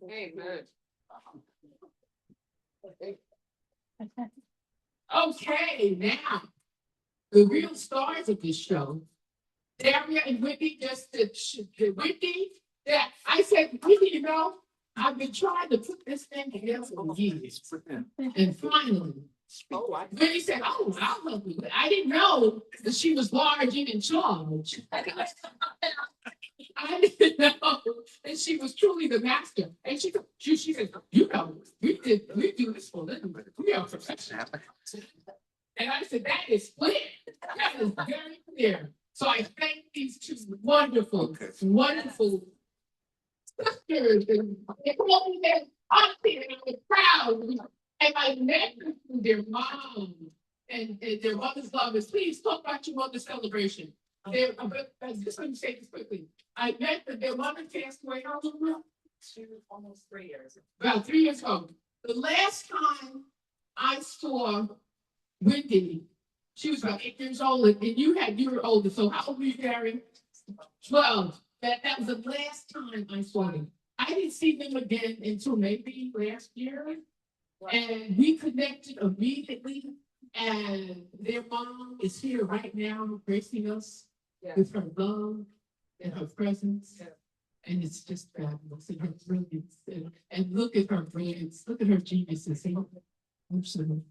Amen. Okay, now the real stars of this show, Daria and Whitney, just the Whitney. That I said, Whitney, you know, I've been trying to put this thing together for years, and finally, Whitney said, "Oh, I'll help you." I didn't know that she was large and in charge. I didn't know that she was truly the master. And she said, "You know, we do this for a living. We are professionals." And I said, "That is clear. That is very clear." So I thank these two wonderful sisters and all their auntie, and I was proud. And I met their mom and their mother's lovers. Please talk about your mother's celebration. I just want to say this quickly. I met their mother passed away. How long ago? Almost 3 years. About 3 years ago. The last time I saw Wendy, she was about 8 years old, and you were older. So how old were you, Gary? 12. That was the last time I saw them. I didn't see them again until maybe last year. And we connected immediately. And their mom is here right now, gracing us with her love and her presence. And it's just fabulous, and her brilliance. And look at her brilliance, look at her geniuses. Absolutely.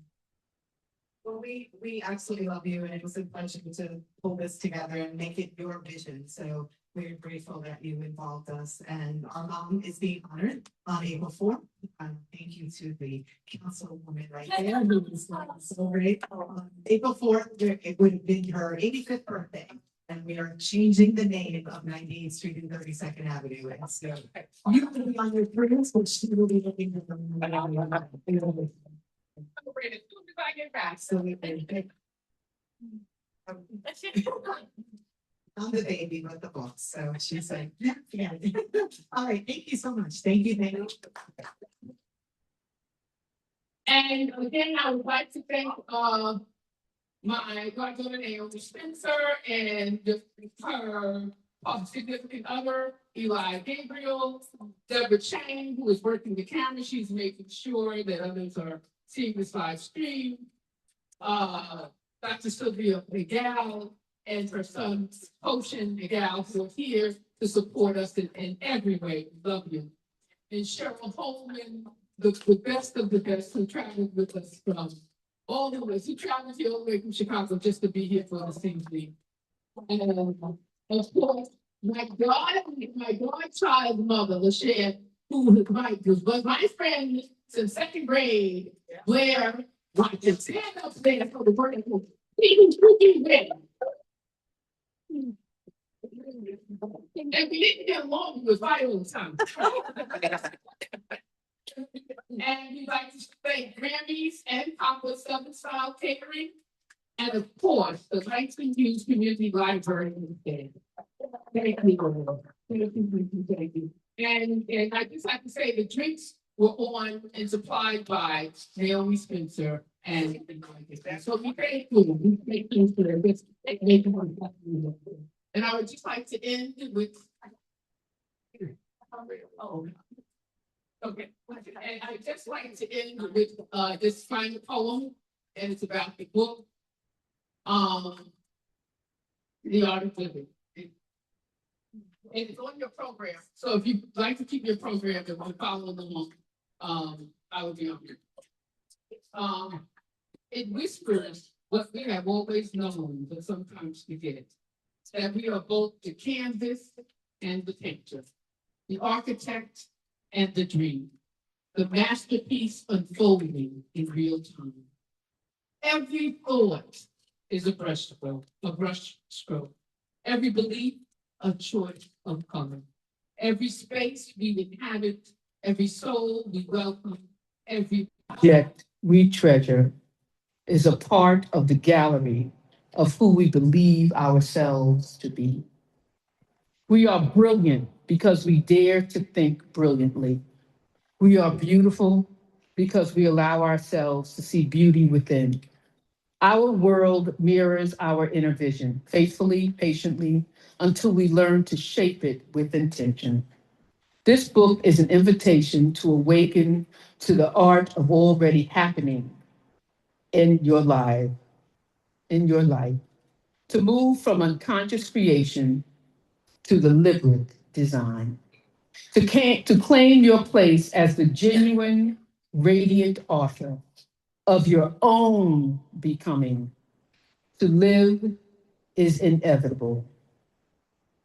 Well, we absolutely love you, and it was a pleasure to pull this together and make it your vision. So we're grateful that you involved us, and our mom is being honored on April 4th. Thank you to the councilwoman right there who was so great. April 4th, it would have been her 85th birthday, and we are changing the name of 98th Street and 32nd Avenue. And so you will be on your cruise, which she will be looking at them. Absolutely. I'm the baby with the books, so she's like, yeah. All right, thank you so much. Thank you, thank you. And again, I would like to thank my goddaughter Naomi Spencer and her significant other, Eli Gabriel, Deborah Chang, who is working the camera. She's making sure that others are seeing this live stream. Dr. Sylvia Miguel and her son Potion Miguel, who are here to support us in every way. We love you. And Cheryl Holman, the best of the best, who traveled with us from all the way. She traveled here all the way from Chicago just to be here for this evening. And of course, my godchild mother, Lachey, who was my friend since second grade, Blair, like to stand up there for the word of and we didn't get along, we was right all the time. And we'd like to thank Grammys and Papa Southern Style Catering, and of course, the Langston Hughes Community Library. Thank you. Thank you. And I just have to say the drinks were on and supplied by Naomi Spencer and so we thank you. We thank you for this. And I would just like to end with okay. And I'd just like to end with this final poem, and it's about the book, The Art of Living. And it's on your program. So if you'd like to keep your program and want to follow along, I will be on here. It whispers what we have always known, but sometimes forget, that we are both the canvas and the picture, the architect and the dream, the masterpiece unfolding in real time. Every thought is a brushstroke. Every belief, a choice of color. Every space we inhabit, every soul we welcome, every object we treasure is a part of the gallery of who we believe ourselves to be. We are brilliant because we dare to think brilliantly. We are beautiful because we allow ourselves to see beauty within. Our world mirrors our inner vision, faithfully, patiently, until we learn to shape it with intention. This book is an invitation to awaken to the art of already happening in your life, to move from unconscious creation to deliberate design, to claim your place as the genuine, radiant author of your own becoming. To live is inevitable.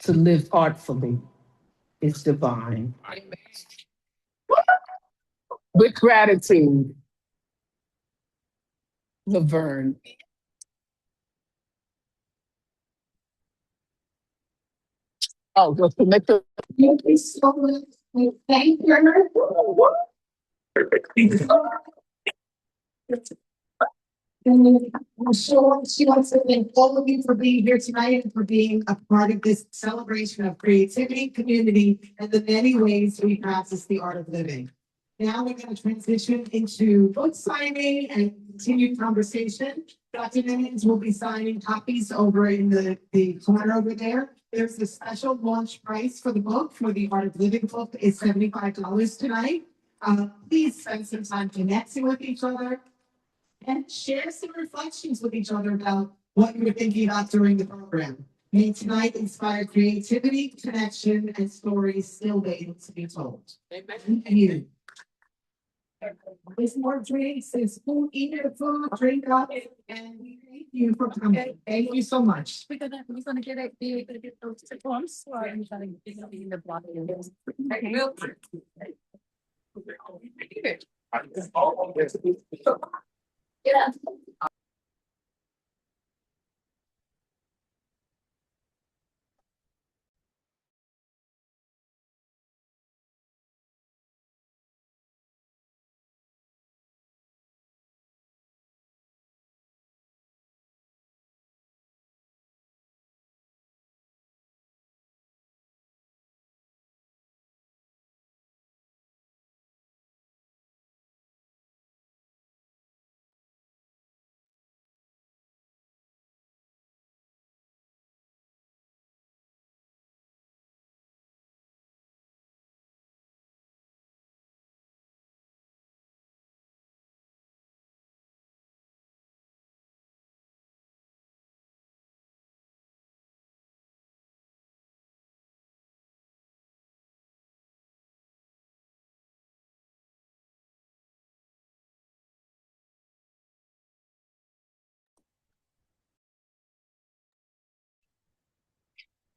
To live artfully is divine. With gratitude, Laverne. Oh, just to make the. Thank you so much. Thank you. And I'm sure she wants to thank all of you for being here tonight and for being a part of this celebration of creativity, community, and the many ways we practice the art of living. Now we're going to transition into book signing and continued conversation. Dr. Nimmons will be signing copies over in the corner over there. There's a special launch price for the book, for the Art of Living book, is $75 tonight. Please spend some time connecting with each other. and share some reflections with each other about what you were thinking about during the program. May tonight inspire creativity, connection, and stories still waiting to be told. Amen. And you. There's more drinks, there's food, eat your food, drink up, and we thank you for coming. Thank you so much. We're gonna get it. We're gonna get those forms. I'm gonna be in the block. Yeah.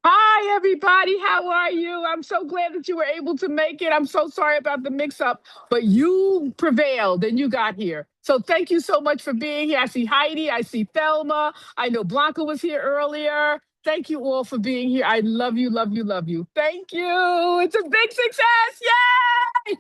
Hi, everybody. How are you? I'm so glad that you were able to make it. I'm so sorry about the mix up, but you prevailed and you got here. So thank you so much for being here. I see Heidi. I see Thelma. I know Blanca was here earlier. Thank you all for being here. I love you, love you, love you. Thank you. It's a big success. Yay!